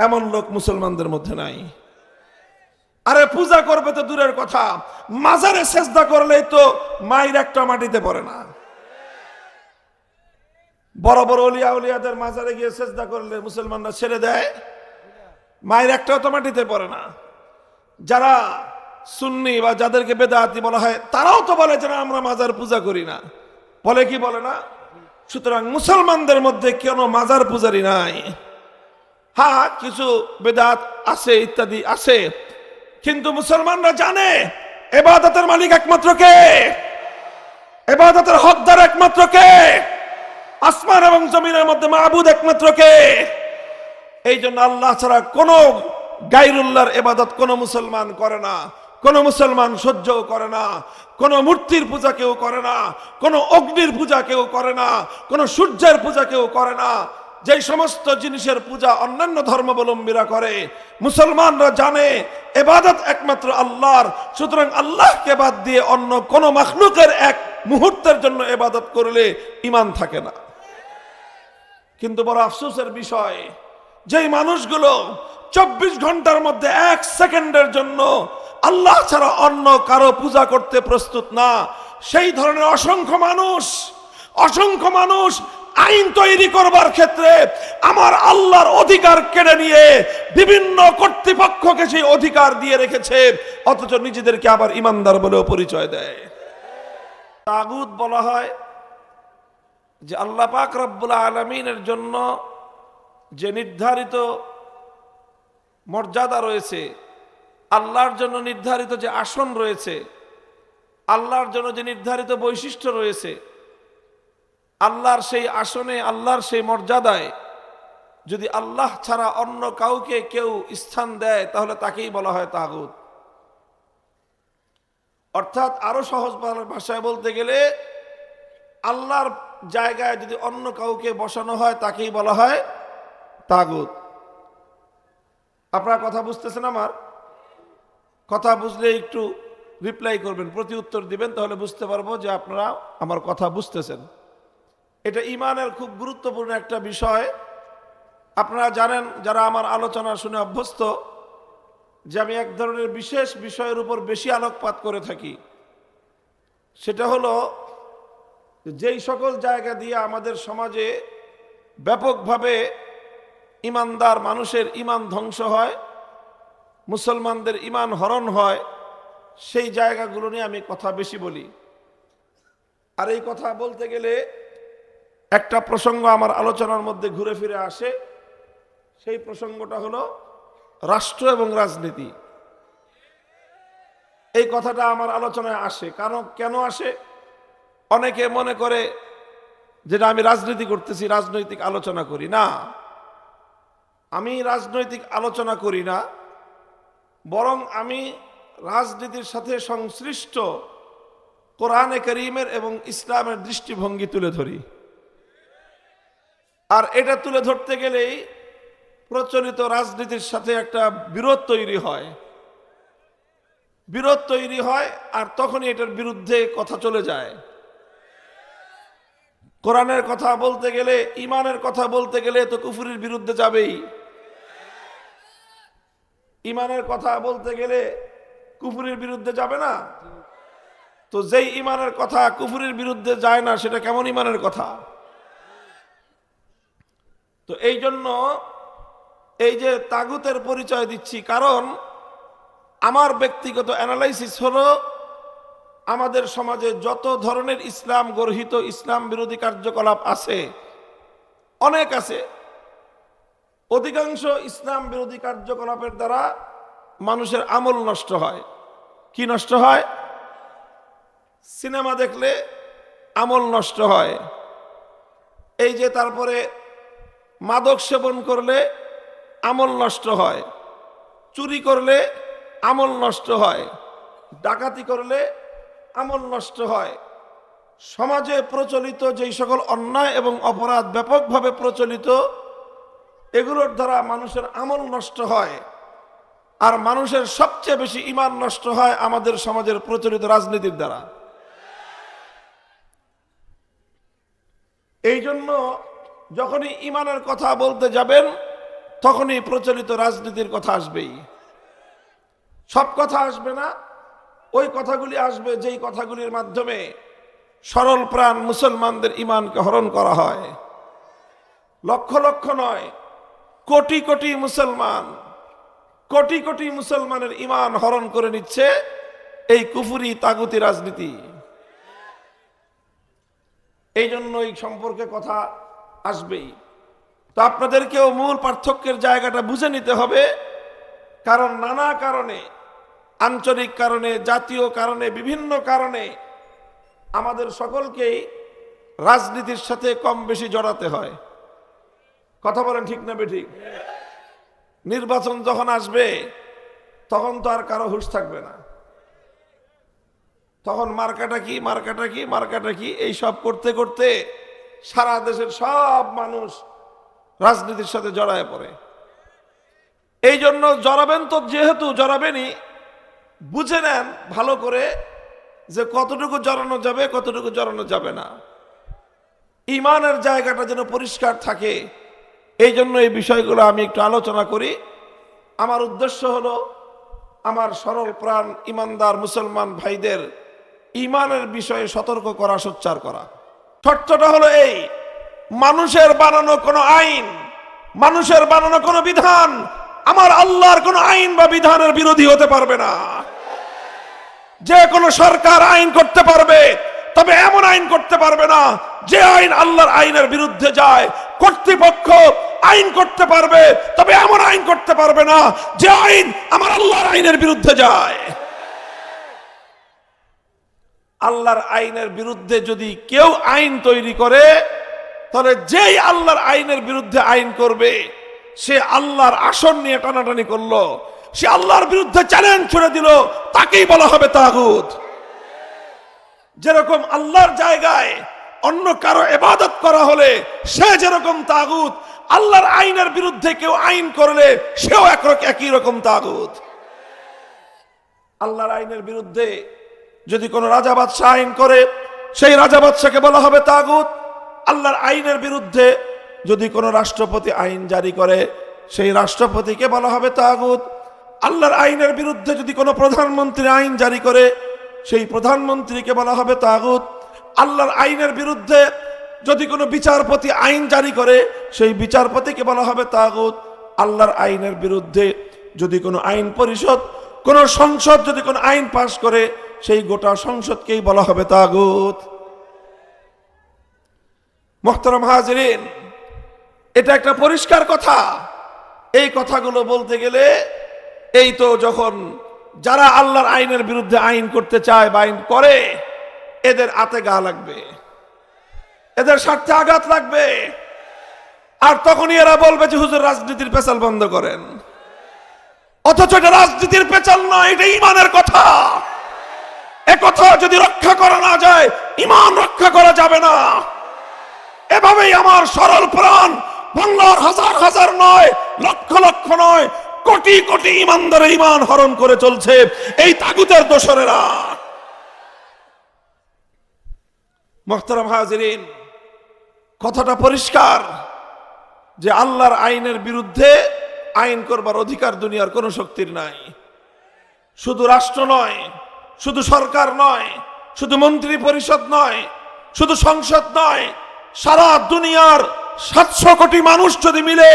এমন লোক মুসলমানদের মধ্যে নাই। আরে পূজা করবে তো দূরের কথা, মাজারে সেজদা করলেই তো মায়ের একটা মাটিতে পড়ে না। বড় বড় ওলিয়া উলিয়াদের মাজারে গিয়ে সেজদা করলে মুসলমানরা ছেড়ে দেয়, মায়ের একটাও তো মাটিতে পড়ে না। যারা সুন্নি বা যাদেরকে বেদাতি বলা হয় তারাও তো বলে যে না আমরা মাজার পূজা করি না, বলে কি বলে না? সুতরাং মুসলমানদের মধ্যে কেন মাজার পূজারি নাই? হ্যাঁ, কিছু বেদাত আছে, ইত্যাদি আছে, কিন্তু মুসলমানরা জানে ইবাদতের মালিক একমাত্র কে, ইবাদতের হকদার একমাত্র কে, আসমান এবং জমিনের মধ্যে মাবুদ একমাত্র কে। এই জন্য আল্লাহ ছাড়া কোন গায়রুল্লাহর ইবাদত কোন মুসলমান করে না, কোন মুসলমান সহ্যও করে না। কোন মূর্তির পূজা কেউ করে না, কোন অগ্নির পূজা কেউ করে না, কোন সূর্যের পূজা কেউ করে না। যেই সমস্ত জিনিসের পূজা অন্যান্য ধর্মাবলম্বীরা করে, মুসলমানরা জানে ইবাদত একমাত্র আল্লাহর। সুতরাং আল্লাহকে বাদ দিয়ে অন্য কোন মাখলুকের এক মুহূর্তের জন্য ইবাদত করলে ঈমান থাকে না। কিন্তু বড় আফসোসের বিষয়, যেই মানুষগুলো 24 ঘন্টার মধ্যে 1 সেকেন্ডের জন্য আল্লাহ ছাড়া অন্য কারো পূজা করতে প্রস্তুত না, সেই ধরনের অসংখ্য মানুষ আইন তৈরি করবার ক্ষেত্রে আমার আল্লাহর অধিকার কেড়ে নিয়ে বিভিন্ন কর্তৃপক্ষকে সেই অধিকার দিয়ে রেখেছে, অথচ নিজেদেরকে আবার ইমানদার বলেও পরিচয় দেয়। তাগুত বলা হয় যে আল্লাহ পাক রব্বুল আলামিনের জন্য যে নির্ধারিত মর্যাদা রয়েছে, আল্লাহর জন্য নির্ধারিত যে আসন রয়েছে, আল্লাহর জন্য যে নির্ধারিত বৈশিষ্ট্য রয়েছে, আল্লাহর সেই আসনে, আল্লাহর সেই মর্যাদায় যদি আল্লাহ ছাড়া অন্য কাউকে কেউ স্থান দেয় তাহলে তাকেই বলা হয় তাগুত। অর্থাৎ আরো সহজ ভাষায় বলতে গেলে আল্লাহর জায়গায় যদি অন্য কাউকে বসানো হয় তাকেই বলা হয় তাগুত। আপনারা কথা বুঝতেছেন? আমার কথা বুঝলে একটু রিপ্লাই করবেন, প্রতি উত্তর দিবেন, তাহলে বুঝতে পারবো যে আপনারা আমার কথা বুঝতেছেন। এটা ঈমানের খুব গুরুত্বপূর্ণ একটা বিষয়। আপনারা জানেন, যারা আমার আলোচনা শুনে অভ্যস্ত, যে আমি এক ধরনের বিশেষ বিষয়ের উপর বেশি আলোকপাত করে থাকি। সেটা হলো যেই সকল জায়গা দিয়ে আমাদের সমাজে ব্যাপকভাবে ঈমানদার মানুষের ঈমান ধ্বংস হয়, মুসলমানদের ঈমান হরণ হয়, সেই জায়গাগুলো নিয়ে আমি কথা বেশি বলি। আর এই কথা বলতে গেলে একটা প্রসঙ্গ আমার আলোচনার মধ্যে ঘুরে ফিরে আসে। সেই প্রসঙ্গটা হলো রাষ্ট্র এবং রাজনীতি। এই কথাটা আমার আলোচনায় আসে। কারণ কেন আসে? অনেকে মনে করে যেটা আমি রাজনীতি করতেছি, রাজনৈতিক আলোচনা করি না। আমি রাজনৈতিক আলোচনা করি না, বরং আমি রাজনীতির সাথে সংশ্লিষ্ট কোরআনে কারীমের এবং ইসলামের দৃষ্টিভঙ্গি তুলে ধরি। আর এটা তুলে ধরতে গেলেই প্রচলিত রাজনীতির সাথে একটা বিরোধ তৈরি হয়, আর তখনই এটার বিরুদ্ধে কথা চলে যায়। কোরআনের কথা বলতে গেলে, ঈমানের কথা বলতে গেলে তো কুফরির বিরুদ্ধে যাবেই। ঈমানের কথা বলতে গেলে কুফরির বিরুদ্ধে যাবে না? তো যেই ঈমানের কথা কুফরির বিরুদ্ধে যায় না, সেটা কেমন ঈমানের কথা? তো এই জন্য এই যে তাগুতের পরিচয় দিচ্ছি, কারণ আমার ব্যক্তিগত অ্যানালাইসিস হলো আমাদের সমাজে যত ধরনের ইসলাম গর্হিত ইসলাম বিরোধী কার্যকলাপ আছে, অনেক আছে, অধিকাংশ ইসলাম বিরোধী কার্যকলাপের দ্বারা মানুষের আমল নষ্ট হয়। কি নষ্ট হয়? সিনেমা দেখলে আমল নষ্ট হয়। এই যে তারপরে মাদক সেবন করলে আমল নষ্ট হয়, চুরি করলে আমল নষ্ট হয়, ডাকাতি করলে আমল নষ্ট হয়। সমাজে প্রচলিত যেই সকল অন্যায় এবং অপরাধ ব্যাপকভাবে প্রচলিত, এগুলোর দ্বারা মানুষের আমল নষ্ট হয়। আর মানুষের সবচেয়ে বেশি ঈমান নষ্ট হয় আমাদের সমাজের প্রচলিত রাজনীতির দ্বারা। এই জন্য যখনই ঈমানের কথা বলতে যাবেন, তখনই প্রচলিত রাজনীতির কথা আসবেই। সব কথা আসবে না, ওই কথাগুলি আসবে যেই কথাগুলির মাধ্যমে সরল প্রাণ মুসলমানদের ঈমানকে হরণ করা হয়। লক্ষ লক্ষ নয়, কোটি কোটি মুসলমান, কোটি কোটি মুসলমানের ঈমান হরণ করে নিচ্ছে এই কুফরি তাগুতি রাজনীতি। এই জন্য এই সম্পর্কে কথা আসবেই। তো আপনাদেরকেও মূল পার্থক্যের জায়গাটা বুঝে নিতে হবে, কারণ নানা কারণে, আঞ্চলিক কারণে, জাতীয় কারণে, বিভিন্ন কারণে আমাদের সকলকেই রাজনীতির সাথে কম বেশি জড়াতে হয়। কথা বলেন ঠিক না বেঠিক? নির্বাচন যখন আসবে তখন তো আর কারো হুঁশ থাকবে না, তখন মার্কাটা কি মার্কাটা কি মার্কাটা কি এই সব করতে করতে সারা দেশের সব মানুষ রাজনীতির সাথে জড়ায় পড়ে। এই জন্য জড়াবেন তো, যেহেতু জড়াবেনই, বুঝে নেন ভালো করে যে কতটুকু জড়ানো যাবে কতটুকু জড়ানো যাবে না। ঈমানের জায়গাটা যেন পরিষ্কার থাকে, এই জন্য এই বিষয়গুলো আমি একটু আলোচনা করি। আমার উদ্দেশ্য হলো আমার সরল প্রাণ ঈমানদার মুসলমান ভাইদের ঈমানের বিষয়ে সতর্ক করা, সোচ্চার করা। শর্তটা হলো এই, মানুষের বানানো কোনো আইন, মানুষের বানানো কোনো বিধান আমার আল্লাহর কোনো আইন বা বিধানের বিরোধী হতে পারবে না। যে কোনো সরকার আইন করতে পারবে, তবে এমন আইন করতে পারবে না যে আইন আল্লাহর আইনের বিরুদ্ধে যায়। কর্তৃপক্ষ আইন করতে পারবে, তবে এমন আইন করতে পারবে না যে আইন আমার আল্লাহর আইনের বিরুদ্ধে যায়। আল্লাহর আইনের বিরুদ্ধে যদি কেউ আইন তৈরি করে, তাহলে যেই আল্লাহর আইনের বিরুদ্ধে আইন করবে সে আল্লাহর আসন নিয়ে টানাটানি করলো, সে আল্লাহর বিরুদ্ধে চ্যালেঞ্জ ছুড়ে দিল, তাকেই বলা হবে তাগুত। যেরকম আল্লাহর জায়গায় অন্য কারো ইবাদত করা হলে সে যেরকম তাগুত, আল্লাহর আইনের বিরুদ্ধে কেউ আইন করলে সেও একই রকম তাগুত। আল্লাহর আইনের বিরুদ্ধে যদি কোনো রাজা বাদশাহ আইন করে, সেই রাজা বাদশাকে বলা হবে তাগুত। আল্লাহর আইনের বিরুদ্ধে যদি কোনো রাষ্ট্রপতি আইন জারি করে, সেই রাষ্ট্রপতিকে বলা হবে তাগুত। আল্লাহর আইনের বিরুদ্ধে যদি কোনো প্রধানমন্ত্রী আইন জারি করে, সেই প্রধানমন্ত্রীকে বলা হবে তাগুত। আল্লাহর আইনের বিরুদ্ধে যদি কোনো বিচারপতি আইন জারি করে, সেই বিচারপতিকে বলা হবে তাগুত। আল্লাহর আইনের বিরুদ্ধে যদি কোনো আইন পরিষদ, কোনো সংসদ যদি কোনো আইন পাশ করে, সেই গোটা সংসদকেই বলা হবে তাগুত। মুহতারাম হাজিরিন, এটা একটা পরিষ্কার কথা। এই কথাগুলো বলতে গেলে এই তো যখন যারা আল্লাহর আইনের বিরুদ্ধে আইন করতে চায় বা আইন করে, এদের আতে গা লাগবে, এদের স্বার্থে আঘাত লাগবে, আর তখনই এরা বলবে যে হুজুর রাজনীতির পেছাল বন্ধ করেন। অথচ এটা রাজনীতির পেছাল নয়, এটা ঈমানের কথা। এ কথা যদি রক্ষা করা না যায়, ঈমান রক্ষা করা যাবে না। এভাবেই আমার সরল প্রাণ বাংলার হাজার হাজার নয়, লক্ষ লক্ষ নয়, কোটি কোটি ঈমানদারের ঈমান হরণ করে চলছে এই তাগুতের দোসরেরা। মুহতারাম হাজিরিন, কথাটা পরিষ্কার যে আল্লাহর আইনের বিরুদ্ধে আইন করবার অধিকার দুনিয়ার কোন শক্তির নাই। শুধু রাষ্ট্র নয়, শুধু সরকার নয়, শুধু মন্ত্রী পরিষদ নয়, শুধু সংসদ নয়, সারা দুনিয়ার 700 কোটি মানুষ যদি মিলে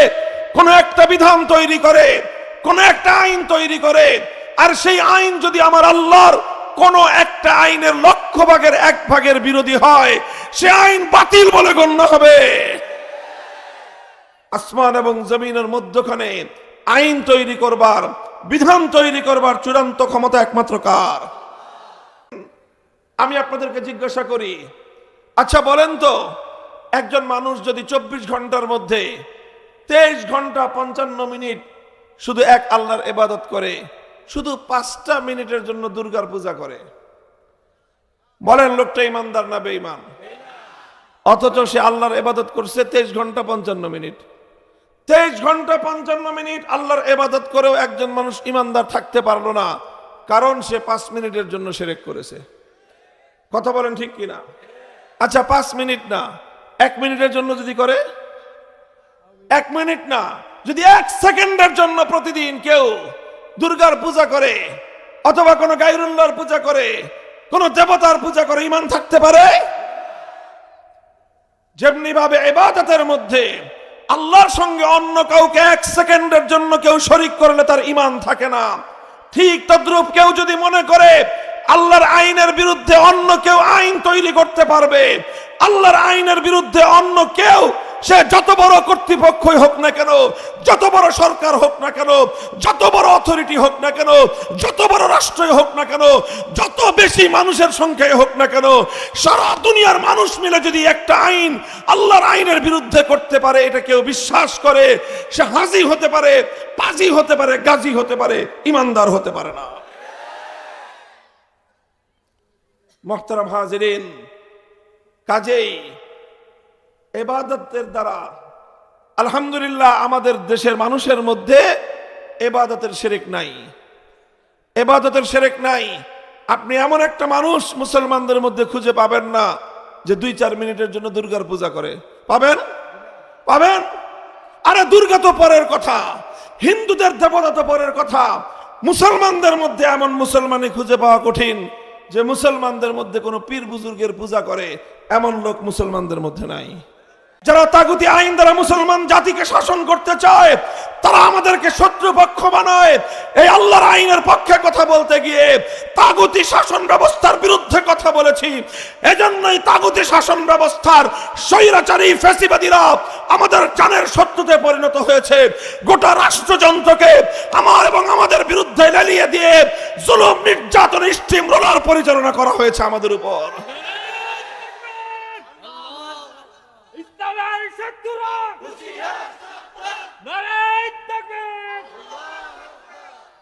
কোন একটা বিধান তৈরি করে, কোন একটা আইন তৈরি করে, আর সেই আইন যদি আমার আল্লাহর কোন একটা আইনের 1/100 বিরোধী হয়, সে আইন বাতিল বলে গণ্য হবে। আসমান এবং জমিনের মধ্যখানে আইন তৈরি করবার, বিধান তৈরি করবার চূড়ান্ত ক্ষমতা একমাত্র কার? আমি আপনাদেরকে জিজ্ঞাসা করি, আচ্ছা বলেন তো, একজন মানুষ যদি 24 ঘন্টার মধ্যে 23 ঘন্টা 55 মিনিট শুধু এক আল্লাহর ইবাদত করে, শুধু 5টা মিনিটের জন্য দুর্গার পূজা করে, বলেন লোকটা ইমানদার না বেঈমান? অথচ সে আল্লাহর ইবাদত করছে 23 ঘন্টা 55 মিনিট। 23 ঘন্টা 55 মিনিট আল্লাহর ইবাদত করেও একজন মানুষ ইমানদার থাকতে পারলো না, কারণ সে 5 মিনিটের জন্য শিরক করেছে। কথা বলেন ঠিক কিনা? আচ্ছা 5 মিনিট না, 1 মিনিটের জন্য যদি করে, 1 মিনিট না, যদি 1 সেকেন্ডের জন্য প্রতিদিন কেউ দুর্গার পূজা করে অথবা কোনো গায়রুল্লাহর পূজা করে, কোনো দেবতার পূজা করে, ঈমান থাকতে পারে? যেমনি ভাবে ইবাদতের মধ্যে আল্লাহর সঙ্গে অন্য কাউকে 1 সেকেন্ডের জন্য কেউ শরীক করলে তার ঈমান থাকে না, ঠিক তদ্রূপ কেউ যদি মনে করে আল্লাহর আইনের বিরুদ্ধে অন্য কেউ আইন তৈরি করতে পারবে, আল্লাহর আইনের বিরুদ্ধে অন্য কেউ, সে যত বড় কর্তৃপক্ষই হোক না কেন, যত বড় সরকার হোক না কেন, যত বড় অথরিটি হোক না কেন, যত বড় রাষ্ট্রই হোক না কেন, যত বেশি মানুষের সংখ্যায় হোক না কেন, সারা দুনিয়ার মানুষ মিলে যদি একটা আইন আল্লাহর আইনের বিরুদ্ধে করতে পারে, এটা কেউ বিশ্বাস করে, সে হাজি হতে পারে, পাজি হতে পারে, গাজী হতে পারে, ইমানদার হতে পারে না। মুহতারাম হাজিরিন, কাজেই ইবাদতের দ্বারা আলহামদুলিল্লাহ আমাদের দেশের মানুষের মধ্যে ইবাদতের শিরক নাই, ইবাদতের শিরক নাই। আপনি এমন একটা মানুষ মুসলমানদের মধ্যে খুঁজে পাবেন না যে 2-4 মিনিটের জন্য দুর্গার পূজা করে। পাবেন? পাবেন? আরে দুর্গা তো পরের কথা, হিন্দুদের দেবতা তো পরের কথা। মুসলমানদের মধ্যে এমন মুসলমানই খুঁজে পাওয়া কঠিন যে মুসলমানদের মধ্যে কোনো পীর বুজুর্গের পূজা করে, এমন লোক মুসলমানদের মধ্যে নাই। যারা তাগুতি আইন দ্বারা মুসলমান জাতিকে শাসন করতে চায়, তারা আমাদেরকে শত্রুপক্ষ বানায়। এই আল্লাহর আইনের পক্ষে কথা বলতে গিয়ে তাগুতি শাসন ব্যবস্থার বিরুদ্ধে কথা বলেছি। এজন্যই তাগুতি শাসন ব্যবস্থার স্বৈরাচারী ফ্যাসিবাদীরা আমাদের জানের শত্রুতে পরিণত হয়েছে। গোটা রাষ্ট্রযন্ত্রকে আমার এবং আমাদের বিরুদ্ধে লেলিয়ে দিয়ে জুলুম, নির্যাতন, স্টিম রোলার পরিচালনা করা হয়েছে আমাদের উপর।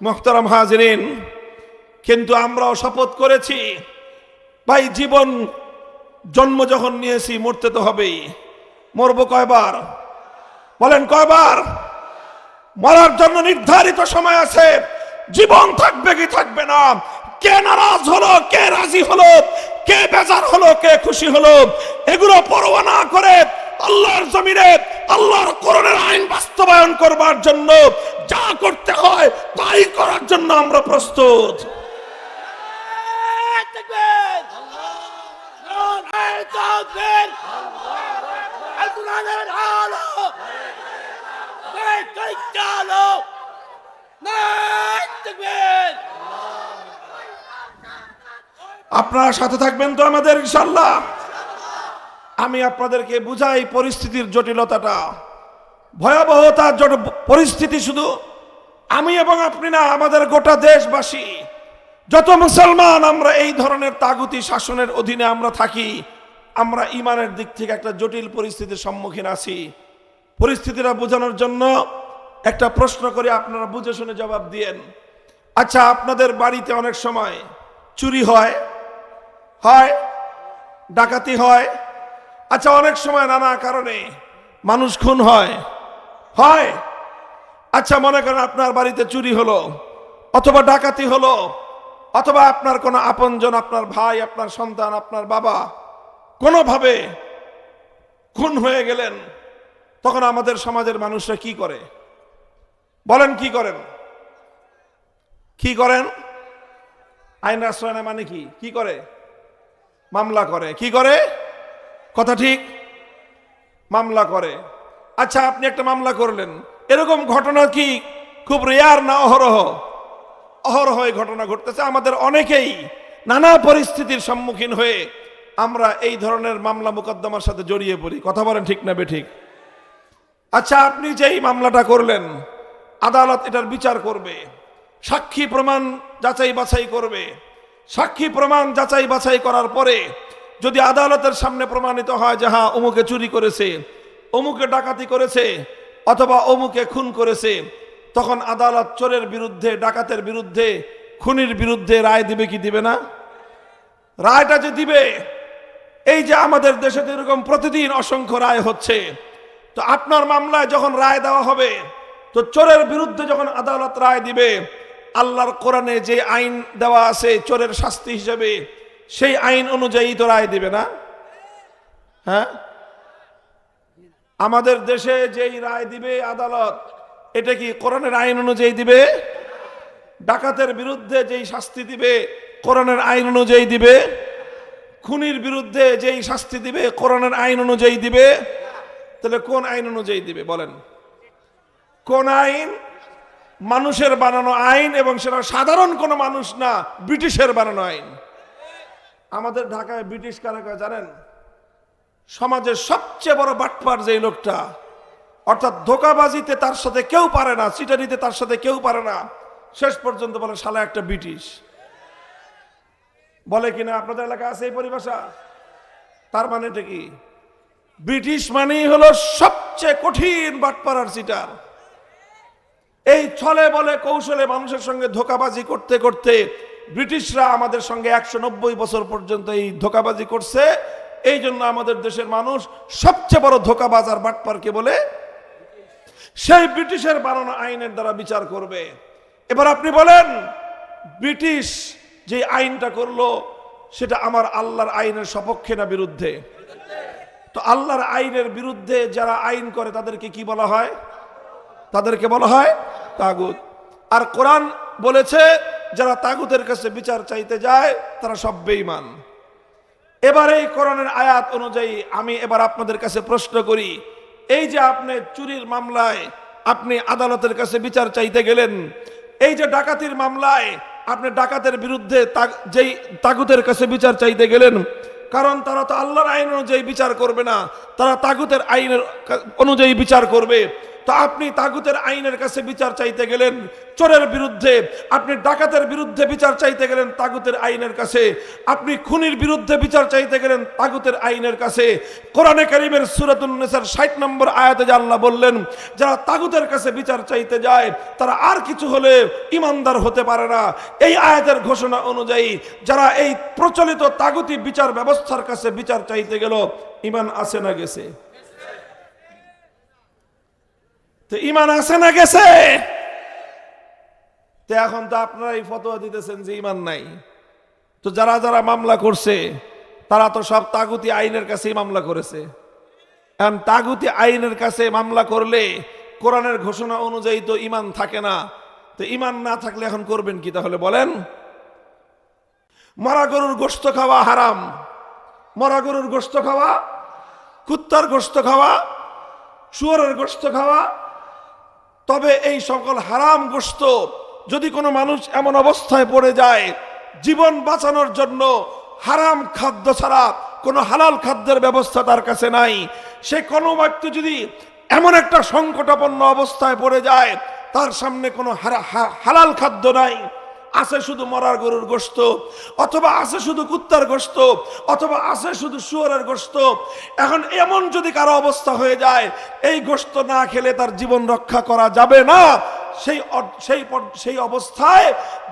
মুহতারাম হাজিরিন, কিন্তু আমরাও শপথ করেছি, ভাই জীবন জন্ম যখন নিয়েছি মরতে তো হবেই। মরবো কয়বার? বলেন কয়বার? মরার জন্য নির্ধারিত সময় আছে। জীবন থাকবে কি থাকবে না, কে নারাজ হলো, কে রাজি হলো, কে বেজার হলো, কে খুশি হলো, এগুলো পরোয়া না করে আল্লাহর জমিনে আল্লাহর কোরআনের আইন বাস্তবায়ন করবার জন্য যা করতে হয় তাই করার জন্য আমরা প্রস্তুত। আপনারা সাথে থাকবেন তো আমাদের ইনশাআল্লাহ? আমি আপনাদেরকে বুঝাই পরিস্থিতির জটিলতাটা, ভয়াবহতা। পরিস্থিতি শুধু আমি এবং আপনি না, আমাদের গোটা দেশবাসী, যত মুসলমান আমরা এই ধরনের তাগুতি শাসনের অধীনে আমরা থাকি, আমরা ইমানের দিক থেকে একটা জটিল পরিস্থিতির সম্মুখীন আছি। পরিস্থিতিটা বোঝানোর জন্য একটা প্রশ্ন করে আপনারা বুঝে শুনে জবাব দিয়েন। আচ্ছা, আপনাদের বাড়িতে অনেক সময় চুরি হয়, ডাকাতি হয়। আচ্ছা, অনেক সময় নানা কারণে মানুষ খুন হয়। আচ্ছা, মনে করেন আপনার বাড়িতে চুরি হলো অথবা ডাকাতি হলো, অথবা আপনার কোনো আপনজন, আপনার ভাই, আপনার সন্তান, আপনার বাবা কোনোভাবে খুন হয়ে গেলেন, তখন আমাদের সমাজের মানুষরা কি করে? বলেন কি করেন? কি করেন? আইন আশ্রয় নেয় মানে কি করে? মামলা করে। কি করে? কথা ঠিক, মামলা করে। আচ্ছা, আপনি একটা মামলা করলেন, এরকম ঘটনা কি খুব রেয়ার না অহরহ? অহরহ এই ঘটনা ঘটতেছে। আমাদের অনেকেই নানা পরিস্থিতির সম্মুখীন হয়ে আমরা এই ধরনের মামলা মোকদ্দমার সাথে জড়িয়ে পড়ি। কথা বলেন ঠিক না বেঠিক? আচ্ছা, আপনি যেই মামলাটা করলেন, আদালত এটার বিচার করবে, সাক্ষী প্রমাণ যাচাই বাছাই করবে। সাক্ষী প্রমাণ যাচাই বাছাই করার পরে যদি আদালতের সামনে প্রমাণিত হয় যে হ্যাঁ, অমুকে চুরি করেছে, অমুকে ডাকাতি করেছে, অথবা অমুকে খুন করেছে, তখন আদালত চোরের বিরুদ্ধে, ডাকাতের বিরুদ্ধে, খুনির বিরুদ্ধে রায় দিবে কি দিবে না? রায়টা যে দিবে, এই যে আমাদের দেশে এরকম প্রতিদিন অসংখ্য রায় হচ্ছে, তো আপনার মামলায় যখন রায় দেওয়া হবে, তো চোরের বিরুদ্ধে যখন আদালত রায় দিবে, আল্লাহর কোরআনে যে আইন দেওয়া আছে চোরের শাস্তি হিসেবে, সেই আইন অনুযায়ী তো রায় দিবে না? হ্যাঁ, আমাদের দেশে যেই রায় দিবে আদালত, এটা কি কোরআনের আইন অনুযায়ী দিবে? ডাকাতের বিরুদ্ধে যেই শাস্তি দিবে কোরআনের আইন অনুযায়ী দিবে? খুনির বিরুদ্ধে যেই শাস্তি দিবে কোরআনের আইন অনুযায়ী দিবে? তাহলে কোন আইন অনুযায়ী দিবে বলেন? কোন আইন? মানুষের বানানো আইন, এবং সেটা সাধারণ কোনো মানুষ না, ব্রিটিশের বানানো আইন। আমাদের ঢাকায় ব্রিটিশ কারা কয় জানেন? সমাজের সবচেয়ে বড় বাটপার যেই লোকটা, অর্থাৎ ধোঁকাবাজিতে তার সাথে কেউ পারে না, চিটারিতে তার সাথে কেউ পারে না, শেষ পর্যন্ত বলে শালা একটা ব্রিটিশ। বলে কিনা আপনাদের এলাকায় আছে এই পরিভাষা? তার মানে এটা কি? ব্রিটিশ মানেই হলো সবচেয়ে কঠিন বাটপার আর চিটার। এই ছলে বলে কৌশলে মানুষের সঙ্গে ধোঁকাবাজি করতে করতে ব্রিটিশরা আমাদের সঙ্গে 190 বছর পর্যন্ত এই ধোঁকাবাজি করছে। এই জন্য আমাদের দেশের মানুষ সবচেয়ে বড় ধোঁকাবাজ আর বাটপারকে বলে সেই ব্রিটিশের বানানো আইনের দ্বারা বিচার করবে। এবার আপনি বলেন, ব্রিটিশ যে আইনটা করলো সেটা আমার আল্লাহর আইনের সপক্ষে না বিরুদ্ধে? তো আল্লাহর আইনের বিরুদ্ধে যারা আইন করে তাদেরকে কি বলা হয়? তাদেরকে বলা হয় তাগুত। আর কোরআন বলেছে যারা তাগুতের কাছে বিচার চাইতে যায় তারা সব বেঈমান। এবার এই কোরআনের আয়াত অনুযায়ী আমি এবার আপনাদের কাছে প্রশ্ন করি, এই যে আপনি চুরির মামলায় আপনি আদালতের কাছে বিচার চাইতে গেলেন, এই যে ডাকাতির মামলায় আপনি ডাকাতের বিরুদ্ধে যেই তাগুতের কাছে বিচার চাইতে গেলেন, কারণ তারা তো আল্লাহর আইন অনুযায়ী বিচার করবে না, তারা তাগুতের আইনের অনুযায়ী বিচার করবে। তো আপনি তাগুতের আইনের কাছে বিচার চাইতে গেলেন চোরের বিরুদ্ধে, আপনি ডাকাতের বিরুদ্ধে বিচার চাইতে গেলেন তাগুতের আইনের কাছে, আপনি খুনির বিরুদ্ধে বিচার চাইতে গেলেন তাগুতের আইনের কাছে। কোরআনে কারীমের সূরাতুন নিসার 60 নম্বর আয়াতে যে আল্লাহ বললেন যারা তাগুতের কাছে বিচার চাইতে যায় তারা আর কিছু হলে ইমানদার হতে পারে না। এই আয়াতের ঘোষণা অনুযায়ী যারা এই প্রচলিত তাগুতি বিচার ব্যবস্থার কাছে বিচার চাইতে গেল, ঈমান আছে না গেছে? তো ঈমান আছে না গেছে? তো এখন তো আপনারা এই ফতোয়া দিতেছেন যে ঈমান নাই। তো যারা যারা মামলা করছে তারা তো সব তাগুতি আইনের কাছেই মামলা করেছে। এখন তাগুতি আইনের কাছে মামলা করলে কোরআনের ঘোষণা অনুযায়ী তো ঈমান থাকে না। তো ঈমান না থাকলে এখন করবেন কি তাহলে বলেন? মরা গরুর গোশত খাওয়া হারাম, মরা গরুর গোশত খাওয়া, কুত্তার গোশত খাওয়া, শুয়োরের গোশত খাওয়া। তবে এই সকল হারাম গোশত যদি কোনো মানুষ এমন অবস্থায় পড়ে যায় জীবন বাঁচানোর জন্য হারাম খাদ্য ছাড়া কোনো হালাল খাদ্যের ব্যবস্থা তার কাছে নাই, সে কোনো ব্যক্তি যদি এমন একটা সংকটাপন্ন অবস্থায় পড়ে যায় তার সামনে কোনো হালাল খাদ্য নাই, আছে শুধু মরার গরুর গোশত, অথবা আছে শুধু কুত্তার গোশত, অথবা আছে শুধু শুয়োরের গোশত। এখন এমন যদি কারো অবস্থা হয়ে যায় এই গোশত না খেলে তার জীবন রক্ষা করা যাবে না, সেই অবস্থায়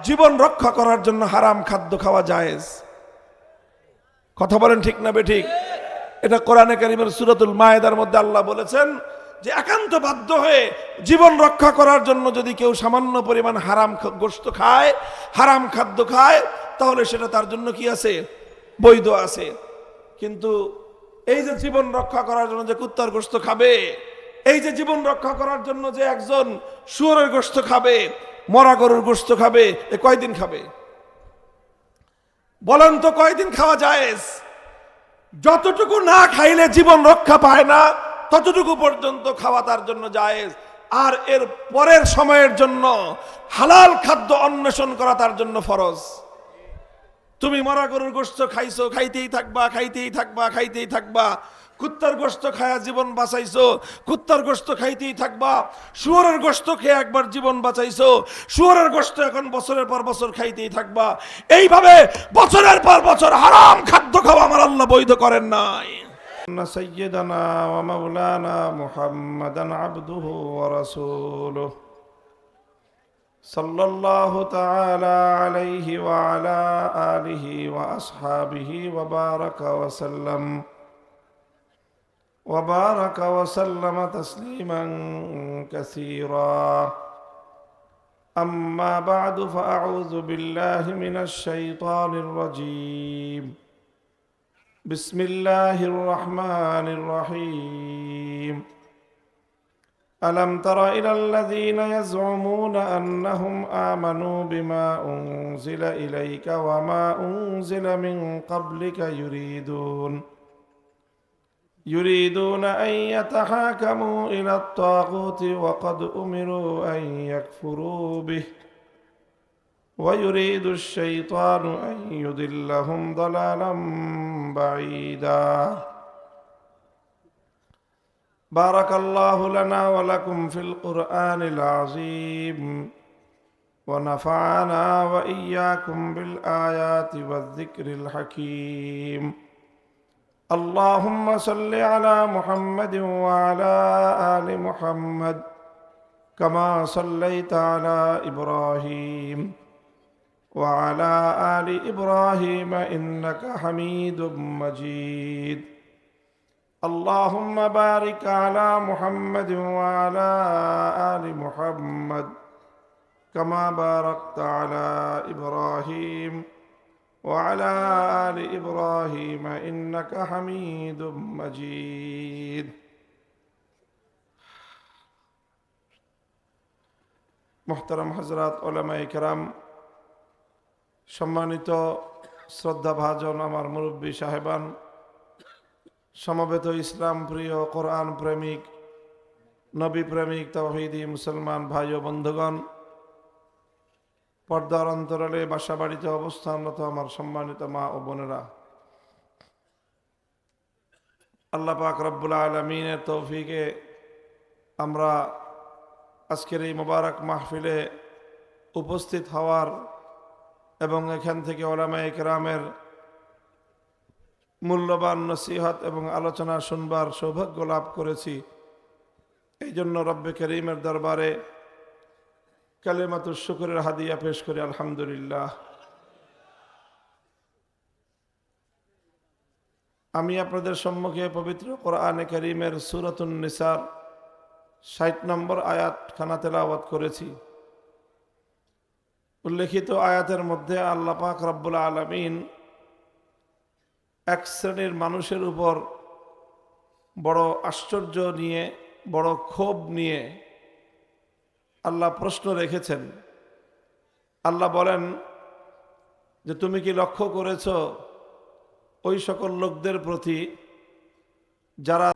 জীবন রক্ষা করার জন্য হারাম খাদ্য খাওয়া জায়েজ। কথা বলেন ঠিক না বেঠিক? এটা কোরআনে কারীমের সূরাতুল মায়েদার মধ্যে আল্লাহ বলেছেন যে একান্ত বাধ্য হয়ে জীবন রক্ষা করার জন্য যদি কেউ সামান্য পরিমাণ হারাম গোশত খায়, হারাম খাদ্য খায়, তাহলে সেটা তার জন্য কি আছে? বৈধ আছে। কিন্তু এই যে জীবন রক্ষা করার জন্য যে কুত্তার গোশত খাবে, এই যে জীবন রক্ষা করার জন্য যে একজন শুয়োরের গোশত খাবে, মরা গরুর গোশত খাবে, এ কয়দিন খাবে বলেন তো? কয়দিন খাওয়া জায়েজ? যতটুকু না খাইলে জীবন রক্ষা পায় না ততটুকু পর্যন্ত খাওয়া তার জন্য জায়েজ। আর এর পরের সময়ের জন্য হালাল খাদ্য অন্বেষণ করা তার জন্য ফরজ। তুমি মরা গরুর গোশত খাইছো, খাইতেই থাকবা, খাইতেই থাকবা, খাইতেই থাকবা। কুত্তার গোশত খায়া জীবন বাঁচাইছো, কুত্তার গোশত খাইতেই থাকবা। শুয়োরের গোশত খেয়ে একবার জীবন বাঁচাইছো, শুয়োরের গোশত এখন বছরের পর বছর খাইতেই থাকবা। এইভাবে বছরের পর বছর হারাম খাদ্য খাওয়া আমার আল্লাহ বৈধ করেন নাই। সাইয়্যিদানা ওয়া মাওলানা মুহাম্মাদান আবদুহু ওয়া রাসূলুহু সাল্লাল্লাহু তাআলা আলাইহি ওয়া আলা আলিহি ওয়া আসহাবিহি ওয়া বারাকা ওয়া সাল্লাম وبارك وسلم تسليما كثيرا. أما بعد فأعوذ بالله من الشيطان الرجيم. بسم الله الرحمن الرحيم. ألم تر إلى الذين يزعمون أنهم آمنوا بما أنزل إليك وما أنزل من قبلك يريدون أن يتحاكموا إلى الطاغوت وقد أمروا أن يكفروا به ويريد الشيطان أن يضلهم ضلالا بعيدا بارك الله لنا ولكم في القرآن العظيم ونفعنا وإياكم بالآيات والذكر الحكيم اللهم صل على محمد وعلى آل محمد كما صليت على إبراهيم وعلى آل إبراهيم إنك حميد مجيد اللهم بارك على محمد وعلى آل محمد كما باركت على إبراهيم وعلى آل إبراهيم إنك حميد مجيد محترم حضرات علماء کرام সম্মানিত শ্রদ্ধাভাজন আমার মুরব্বী সাহেবান সমবেত ইসলাম প্রিয় কোরআন প্রেমিক নবী প্রেমিক তাওহীদি মুসলমান ভাই ও বন্ধুগণ পর্দার অন্তরালে বাসা বাড়িতে অবস্থানরত আমার সম্মানিত মা ও বোনেরা আল্লাহ পাক রব্বুল আলামিনের তৌফিকে আমরা আজকের এই মোবারক মাহফিলে উপস্থিত হওয়ার এবং এখান থেকে উলামায়ে কেরামের মূল্যবান নসিহত এবং আলোচনা শুনবার সৌভাগ্য লাভ করেছি। এই জন্য রব্বে করিমের দরবারে কালিমাতুশ শুকরের হাদিয়া পেশ করি আলহামদুলিল্লাহ। আমি আপনাদের সম্মুখে পবিত্র কোরআনে কারীমের সূরাতুন নিসার ৬০ নম্বর আয়াত খানা তেলাওয়াত করেছি। উল্লেখিত আয়াতের মধ্যে আল্লাহ পাক রব্বুল আলামিন এক শ্রেণীর মানুষের উপর বড় আশ্চর্য নিয়ে বড় ক্ষোভ নিয়ে আল্লাহ প্রশ্ন রেখেছেন। আল্লাহ বলেন যে তুমি কি লক্ষ্য করেছ ওই সকল লোকদের প্রতি যারা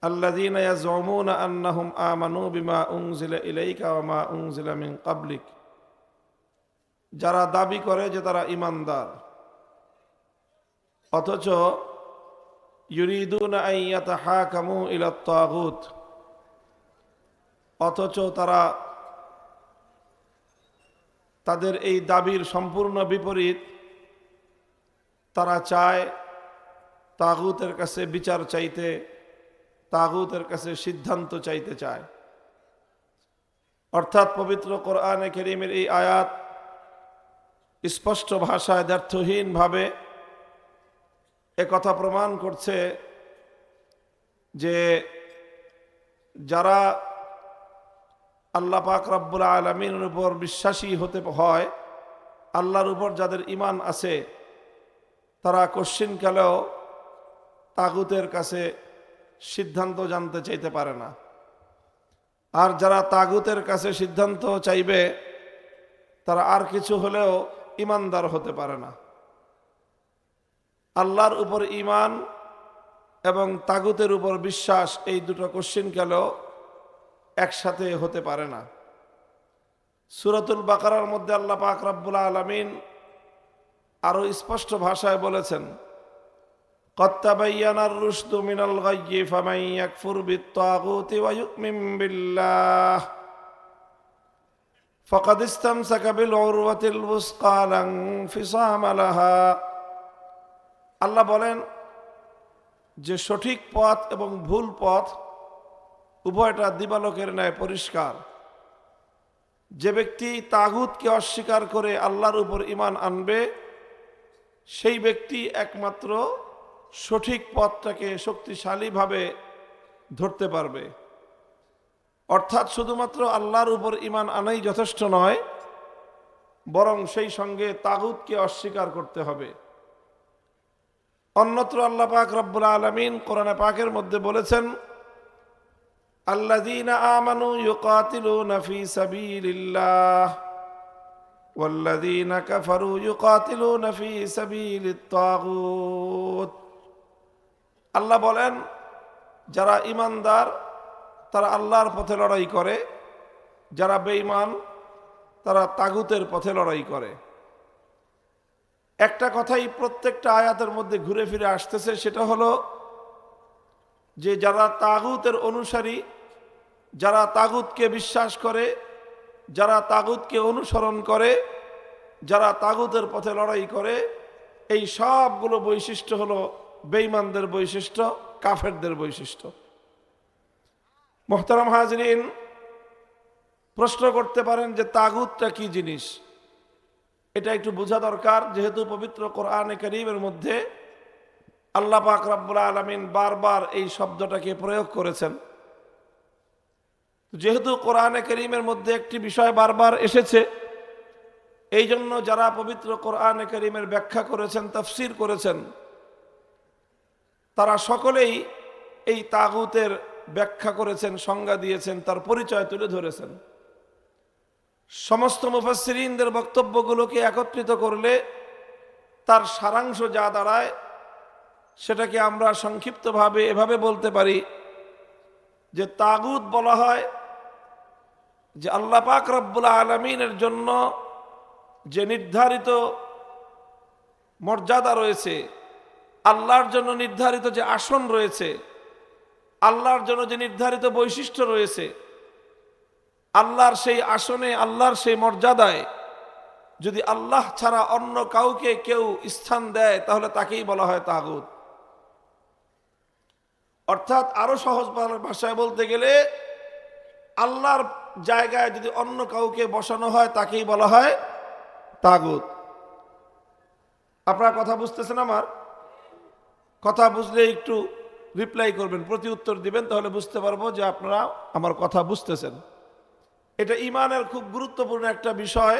আল্লাযীনা ইয়াজউমুনা আন্নাহুম আমানু বিমা উনজিলা ইলাইকা ওয়া মা উনজিলা মিন ক্বাবলিক, যারা দাবি করে যে তারা ঈমানদার অথচ ইউরিদুনা আন ইয়াতাহাকামু ইলা তাগুত, অথচ তারা তাদের এই দাবির সম্পূর্ণ বিপরীত। তারা চায় তাগুতের কাছে বিচার চাইতে, তাগুতের কাছে সিদ্ধান্ত চাইতে চায়। অর্থাৎ পবিত্র কোরআনে কারীমের এই আয়াত স্পষ্ট ভাষায় দ্ব্যর্থহীনভাবে একথা প্রমাণ করছে যে যারা আল্লাহ পাক রব্বুল আলামিনের উপর বিশ্বাসী হতে হয়, আল্লাহর উপর যাদের ঈমান আছে, তারা কশ্চিনকালেও তাগুতের কাছে সিদ্ধান্ত জানতে চাইতে পারে না। আর যারা তাগুতের কাছে সিদ্ধান্ত চাইবে তারা আর কিছু হলেও ঈমানদার হতে পারে না। আল্লাহর উপর ঈমান এবং তাগুতের উপর বিশ্বাস এই দুটো কশ্চিনকালেও একসাথে হতে পারে না। সূরাতুল বাকারার মধ্যে আল্লাহ পাক রব্বুল আলামিন আরো স্পষ্ট ভাষায় বলেছেন, قد تبين الرشد من الغي فمن يكفر بالطاغوت ويؤمن بالله فقد استمسك بالعروة الوثقى لا انفصام لها। আল্লাহ বলেন যে সঠিক পথ এবং ভুল পথ উভয়টা দিবালোকের ন্যায় পরিষ্কার। যে ব্যক্তি তাগুতকে অস্বীকার করে আল্লাহর উপর ঈমান আনবে, সেই ব্যক্তি একমাত্র সঠিক পথটাকে শক্তিশালীভাবে ধরতে পারবে। অর্থাৎ শুধুমাত্র আল্লাহর উপর ঈমান আনাই যথেষ্ট নয়, বরং সেই সঙ্গে তাগুতকে অস্বীকার করতে হবে। অন্যত্র আল্লাহ পাক রব্বুল আলামিন কোরআনে পাকের মধ্যে বলেছেন, আল্লাযীনা আমানু ইউকাতিলুনা ফী সাবিলিল্লাহ ওয়াল্লাযীনা কাফারু ইউকাতিলুনা ফী সাবিলিত তাগুত। আল্লাহ বলেন, যারা ঈমানদার তারা আল্লাহর পথে লড়াই করে, যারা বেঈমান তারা তাগুতের পথে লড়াই করে। একটা কথাই প্রত্যেকটা আয়াতের মধ্যে ঘুরে ফিরে আসতেছে, সেটা হলো যে যারা তাগুতের অনুসারী, যারা তাগুতকে বিশ্বাস করে, যারা তাগুতকে অনুসরণ করে, যারা তাগুতের পথে লড়াই করে, এই সবগুলো বৈশিষ্ট্য হলো বেঈমানদের বৈশিষ্ট্য, কাফেরদের বৈশিষ্ট্য। মুহতারাম হাজরিন, প্রশ্ন করতে পারেন যে তাগুতটা কি জিনিস? এটা একটু বোঝা দরকার, যেহেতু পবিত্র কোরআনে কারীমের মধ্যে আল্লাহ পাক রব্বুল আলামিন বারবার এই শব্দটাকে প্রয়োগ করেছেন। যেহেতু কোরআনে কারীমের মধ্যে একটি বিষয় বারবার এসেছে, এই জন্য যারা পবিত্র কোরআনে কারীমের ব্যাখ্যা করেছেন, তাফসীর করেছেন, তারা সকলেই এই তাগুতের ব্যাখ্যা করেছেন, সংজ্ঞা দিয়েছেন, তার পরিচয় তুলে ধরেছেন। সমস্ত মুফাসসিরিনদের বক্তব্যগুলোকে একত্রিত করলে তার সারাংশ যা দাঁড়ায়, সেটাকে আমরা সংক্ষিপ্তভাবে এভাবে বলতে পারি যে তাগুত বলা হয় যে আল্লাহ পাক রব্বুল আলামিনের জন্য যে নির্ধারিত মর্যাদা রয়েছে, আল্লাহর জন্য নির্ধারিত যে আসন রয়েছে, আল্লাহর জন্য যে নির্ধারিত বৈশিষ্ট্য রয়েছে, আল্লাহর সেই আসনে, আল্লাহর সেই মর্যাদায় যদি আল্লাহ ছাড়া অন্য কাউকে কেউ স্থান দেয়, তাহলে তাকেই বলা হয় তাগুত। অর্থাৎ আরো সহজ ভাষায় বলতে গেলে, আল্লাহর জায়গায় যদি অন্য কাউকে বসানো হয়, তাকেই বলা হয় তাগুত। আপনারা কথা বুঝতেছেন? আমার কথা বুঝলে একটু রিপ্লাই করবেন, প্রতি উত্তর দিবেন, তাহলে বুঝতে পারবো যে আপনারা আমার কথা বুঝতেছেন। এটা ঈমানের খুব গুরুত্বপূর্ণ একটা বিষয়।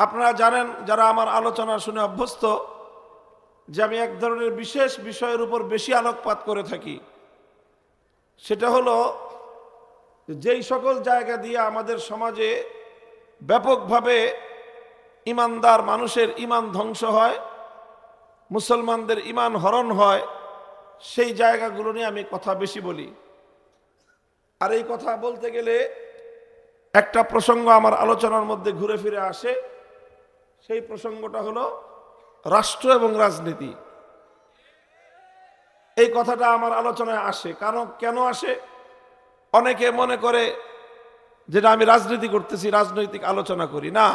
আপনারা জানেন, যারা আমার আলোচনা শুনে অভ্যস্ত, যে আমি এক ধরনের বিশেষ বিষয়ের উপর বেশি আলোকপাত করে থাকি। সেটা হলো যেই সকল জায়গা দিয়ে আমাদের সমাজে ব্যাপকভাবে ঈমানদার মানুষের ঈমান ধ্বংস হয়, মুসলমানদের ঈমান হরণ হয়, সেই জায়গাগুলো নিয়ে আমি কথা বেশি বলি। আর এই কথা বলতে গেলে একটা প্রসঙ্গ আমার আলোচনার মধ্যে ঘুরে ফিরে আসে। সেই প্রসঙ্গটা হলো রাষ্ট্র এবং রাজনীতি। এই কথাটা আমার আলোচনায় আসে। কারণ কেন আসে? অনেকে মনে করে যেটা আমি রাজনীতি করতেছি, রাজনৈতিক আলোচনা করি। না,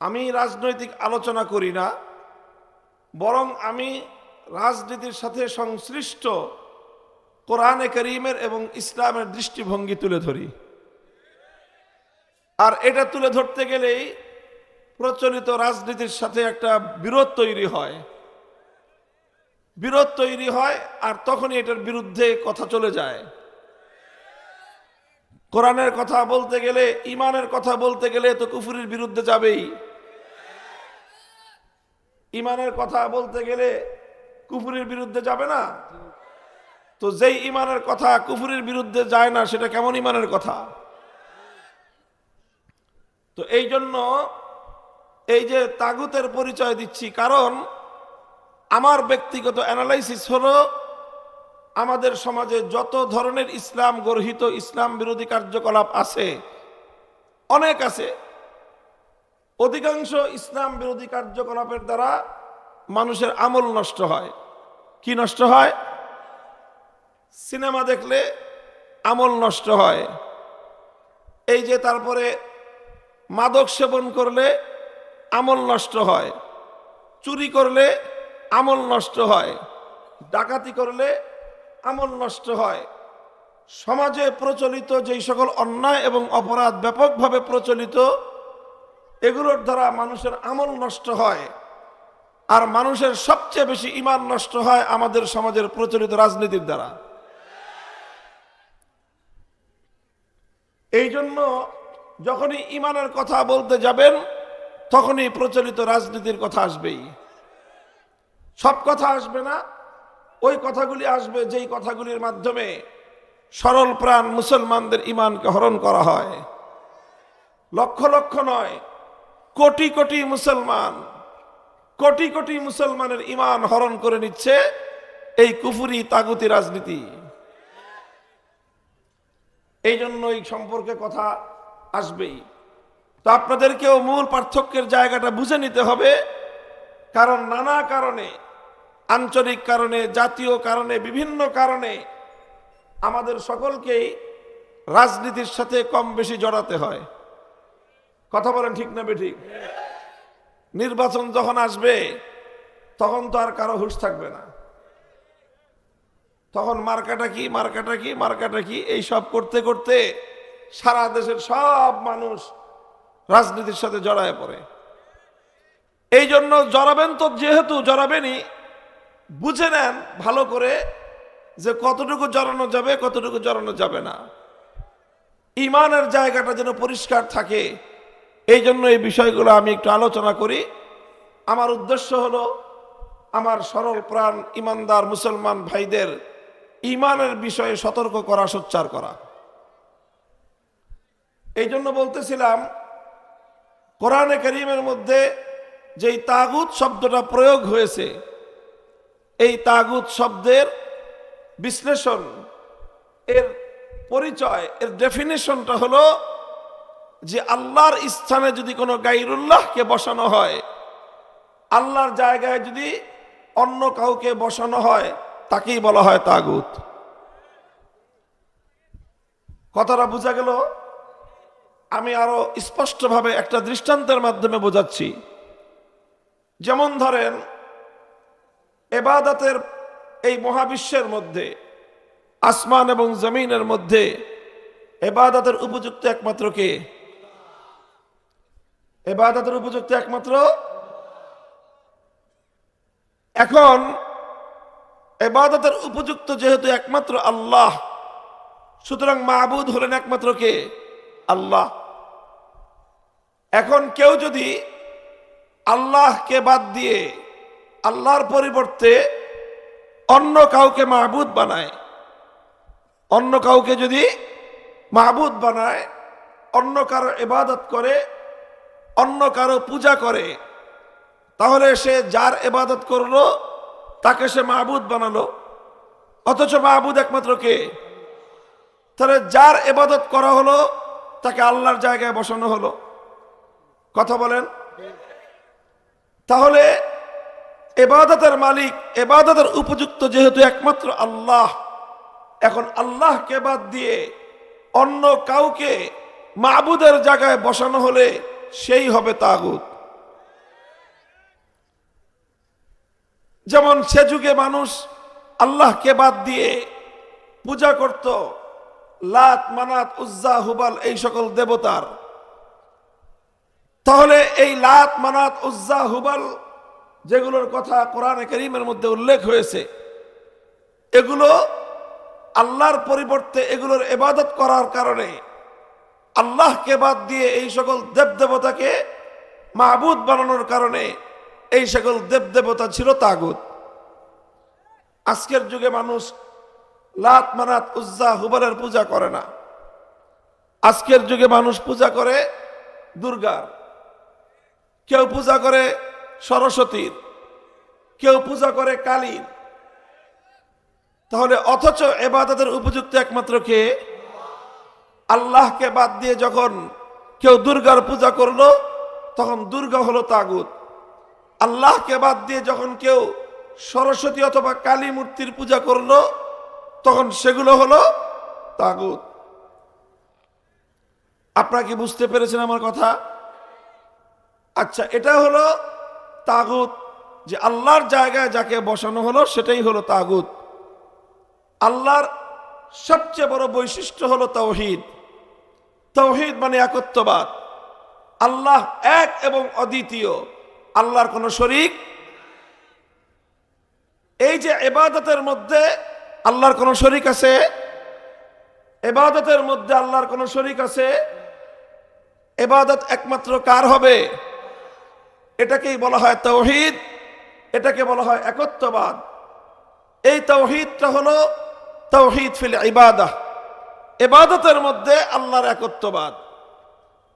আমি রাজনৈতিক আলোচনা করি না, বরং আমি রাজনীতির সাথে সংশ্লিষ্ট কোরআনে কারীমের এবং ইসলামের দৃষ্টিভঙ্গি তুলে ধরি। আর এটা তুলে ধরতে গেলেই প্রচলিত রাজনীতির সাথে একটা বিরোধ তৈরি হয়, বিরোধ তৈরি হয়, আর তখনই এটার বিরুদ্ধে কথা চলে যায়। কোরআনের কথা বলতে গেলে, ঈমানের কথা বলতে গেলে তো কুফরির বিরুদ্ধে যাবেই। ঈমানের কথা বলতে গেলে কুফরির বিরুদ্ধে যাবে না? তো যেই ঈমানের কথা কুফরির বিরুদ্ধে যায় না, সেটা কেমন ঈমানের কথা? তো এই জন্য এই যে তাগুতের পরিচয় দিচ্ছি, কারণ আমার ব্যক্তিগত অ্যানালাইসিস হলো, আমাদের সমাজে যত ধরনের ইসলাম গর্হিত ইসলাম বিরোধী কার্যকলাপ আছে, অনেক আছে, অধিকাংশ ইসলাম বিরোধী কার্যকলাপের দ্বারা মানুষের আমল নষ্ট হয়। কি নষ্ট হয়? সিনেমা দেখলে আমল নষ্ট হয়। এই যে তারপরে মাদক সেবন করলে আমল নষ্ট হয়, চুরি করলে আমল নষ্ট হয়, ডাকাতি করলে আমল নষ্ট হয়। সমাজে প্রচলিত যেই সকল অন্যায় এবং অপরাধ ব্যাপকভাবে প্রচলিত, এগুলোর দ্বারা মানুষের আমল নষ্ট হয়। আর মানুষের সবচেয়ে বেশি ঈমান নষ্ট হয় আমাদের সমাজের প্রচলিত রাজনীতির দ্বারা। এই জন্য যখনই ঈমানের কথা বলতে যাবেন, তখনই প্রচলিত রাজনীতির কথা আসবেই। সব কথা আসবে না, ওই কথাগুলি আসবে যেই কথাগুলির মাধ্যমে সরল প্রাণ মুসলমানদের ঈমানকে হরণ করা হয়। লক্ষ লক্ষ নয়, কোটি কোটি মুসলমান, কোটি কোটি মুসলমানের ঈমান হরণ করে নিচ্ছে এই কুফরি তাগুতি রাজনীতি। এই জন্য এই সম্পর্কে কথা আসবেই। তো আপনাদেরকেও মূল পার্থক্যের জায়গাটা বুঝে নিতে হবে, কারণ নানা কারণে, আঞ্চলিক কারণে, জাতীয় কারণে, বিভিন্ন কারণে আমাদের সকলকেই রাজনীতির সাথে কম বেশি জড়াতে হয়। কথা বলেন ঠিক না বেঠিক? নির্বাচন যখন আসবে তখন তো আর কারো হুঁশ থাকবে না, তখন মার্কাটা কি মার্কাটা কি মার্কাটা কি এই সব করতে করতে সারা দেশের সব মানুষ রাজনীতির সাথে জড়ায় পড়ে। এই জন্য জড়াবেন তো, যেহেতু জড়াবেনই, বুঝে নেন ভালো করে যে কতটুকু জড়ানো যাবে কতটুকু জড়ানো যাবে না। ঈমানের জায়গাটা যেন পরিষ্কার থাকে, এই জন্য এই বিষয়গুলো আমি একটু আলোচনা করি। আমার উদ্দেশ্য হলো আমার সরল প্রাণ ঈমানদার মুসলমান ভাইদের ঈমানের বিষয়ে সতর্ক করা, সোচ্চার করা। এই জন্য বলতেছিলাম, কোরআনে কারীমের মধ্যে যেই তাগুত শব্দটা প্রয়োগ হয়েছে, এই তাগুত শব্দের বিশ্লেষণ, এর পরিচয়, এর ডেফিনেশনটা হলো যে আল্লাহর স্থানে যদি কোনো গায়রুল্লাহকে বসানো হয়, আল্লাহর জায়গায় যদি অন্য কাউকে বসানো হয়, তাকেই বলা হয় তাগুত। কথাটা বোঝা গেল? আমি আরো স্পষ্টভাবে একটা দৃষ্টান্তের মাধ্যমে বোঝাচ্ছি। যেমন ধরেন, ইবাদতের এই মহাবিশ্বের মধ্যে, আসমান এবং জমিনের মধ্যে ইবাদতের উপযুক্ত একমাত্র কে? ইবাদতের উপযুক্ত একমাত্র। এখন ইবাদতের উপযুক্ত যেহেতু একমাত্র আল্লাহ, সুতরাং মাবুদ হলেন একমাত্র কে? আল্লাহ। এখন কেউ যদি আল্লাহকে বাদ দিয়ে আল্লাহর পরিবর্তে অন্য কাউকে মাবুদ বানায়, অন্য কাউকে যদি মাবুদ বানায়, অন্য কারো ইবাদত করে, অন্য কারো পূজা করে, তাহলে সে যার ইবাদত করলো তাকে সে মাবুদ বানালো, অথচ মাবুদ একমাত্র কে? তাহলে যার ইবাদত করা হলো তাকে আল্লাহর জায়গায় বসানো হলো। কথা বলেন? তাহলে ইবাদতের মালিক, ইবাদতের উপযুক্ত যেহেতু একমাত্র আল্লাহ, এখন আল্লাহকে বাদ দিয়ে অন্য কাউকে মাবুদের জায়গায় বসানো হলে সেই হবে তাগুত। যেমন সে যুগে মানুষ আল্লাহকে বাদ দিয়ে পূজা করত লাত, মানাত, উজ্জা, হুবাল, এই সকল দেবতার। তাহলে এই লাত, মানাত, উজ্জা, হুবাল যেগুলোর কথা কোরআনে কারীমের মধ্যে উল্লেখ হয়েছে, এগুলো আল্লাহর পরিবর্তে এগুলোর ইবাদত করার কারণে আল্লাহকে বাদ দিয়ে এই সকল দেবদেবতাকে মাবুদ বানানোর কারণে এই সকল দেবদেবতা ছিল তাগুত। আজকের যুগে মানুষ লাত, মানাত, উজ্জা, হুবালের পূজা করে না। আজকের যুগে মানুষ পূজা করে দুর্গার, কেউ পূজা করে সরস্বতীর, কেউ পূজা করে কালীর। তাহলে অথচ ইবাদতের উপযুক্ত একমাত্র কে? আল্লাহকে বাদ দিয়ে যখন কেউ দুর্গার পূজা করলো তখন দুর্গা হলো তাগুত। আল্লাহকে বাদ দিয়ে যখন কেউ সরস্বতী অথবা কালী মূর্তির পূজা করলো তখন সেগুলো হলো তাগুত। আপনারা কি বুঝতে পেরেছেন আমার কথা? আচ্ছা, এটা হলো তাগুত, যে আল্লাহর জায়গায় যাকে বসানো হলো সেটাই হলো তাগুত। আল্লাহর সবচেয়ে বড় বৈশিষ্ট্য হলো তাওহীদ। তাওহীদ মানে একত্ববাদ। আল্লাহ এক এবং অদ্বিতীয়, আল্লাহর কোনো শরীক। এই যে ইবাদতের মধ্যে আল্লাহর কোনো শরীক আছে? ইবাদতের মধ্যে আল্লাহর কোনো শরীক আছে? ইবাদত একমাত্র কার হবে? এটাকেই বলা হয় তাওহীদ, এটাকে বলা হয় একত্ববাদ। এই তাওহীদটা হলো তাওহীদ ফিল ইবাদাহ, ইবাদতের মধ্যে আল্লাহর একত্ববাদ,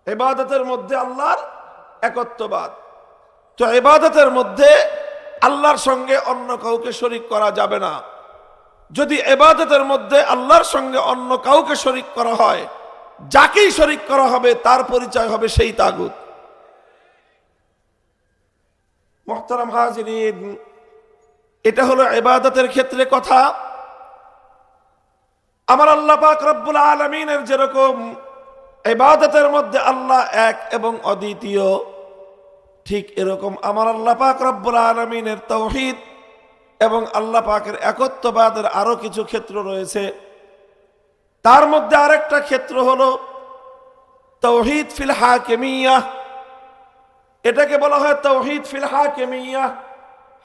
ইবাদতের মধ্যে আল্লাহর একত্ববাদ। তো ইবাদতের মধ্যে আল্লাহর সঙ্গে অন্য কাউকে শরীক করা যাবে না। যদি ইবাদতের মধ্যে আল্লাহর সঙ্গে অন্য কাউকে শরীক করা হয়, যাকেই শরীক করা হবে তার পরিচয় হবে সেই তাগুত। মুহতারাম হাজিরিন, এটা হলো ইবাদতের ক্ষেত্রে কথা। আমার আল্লাহ পাক রব্বুল আলামিনের যেরকম ইবাদতের মধ্যে আল্লাহ এক এবং অদ্বিতীয়, ঠিক এরকম আমার আল্লাহ পাক রব্বুল আলামিনের তাওহীদ এবং আল্লাহ পাকের একত্ববাদের আরো কিছু ক্ষেত্র রয়েছে। তার মধ্যে আরেকটা ক্ষেত্র হলো তাওহীদ ফিল হাকিমিয়াহ। এটাকে বলা হয় তাওহীদ ফিল হাকিমিয়াহ।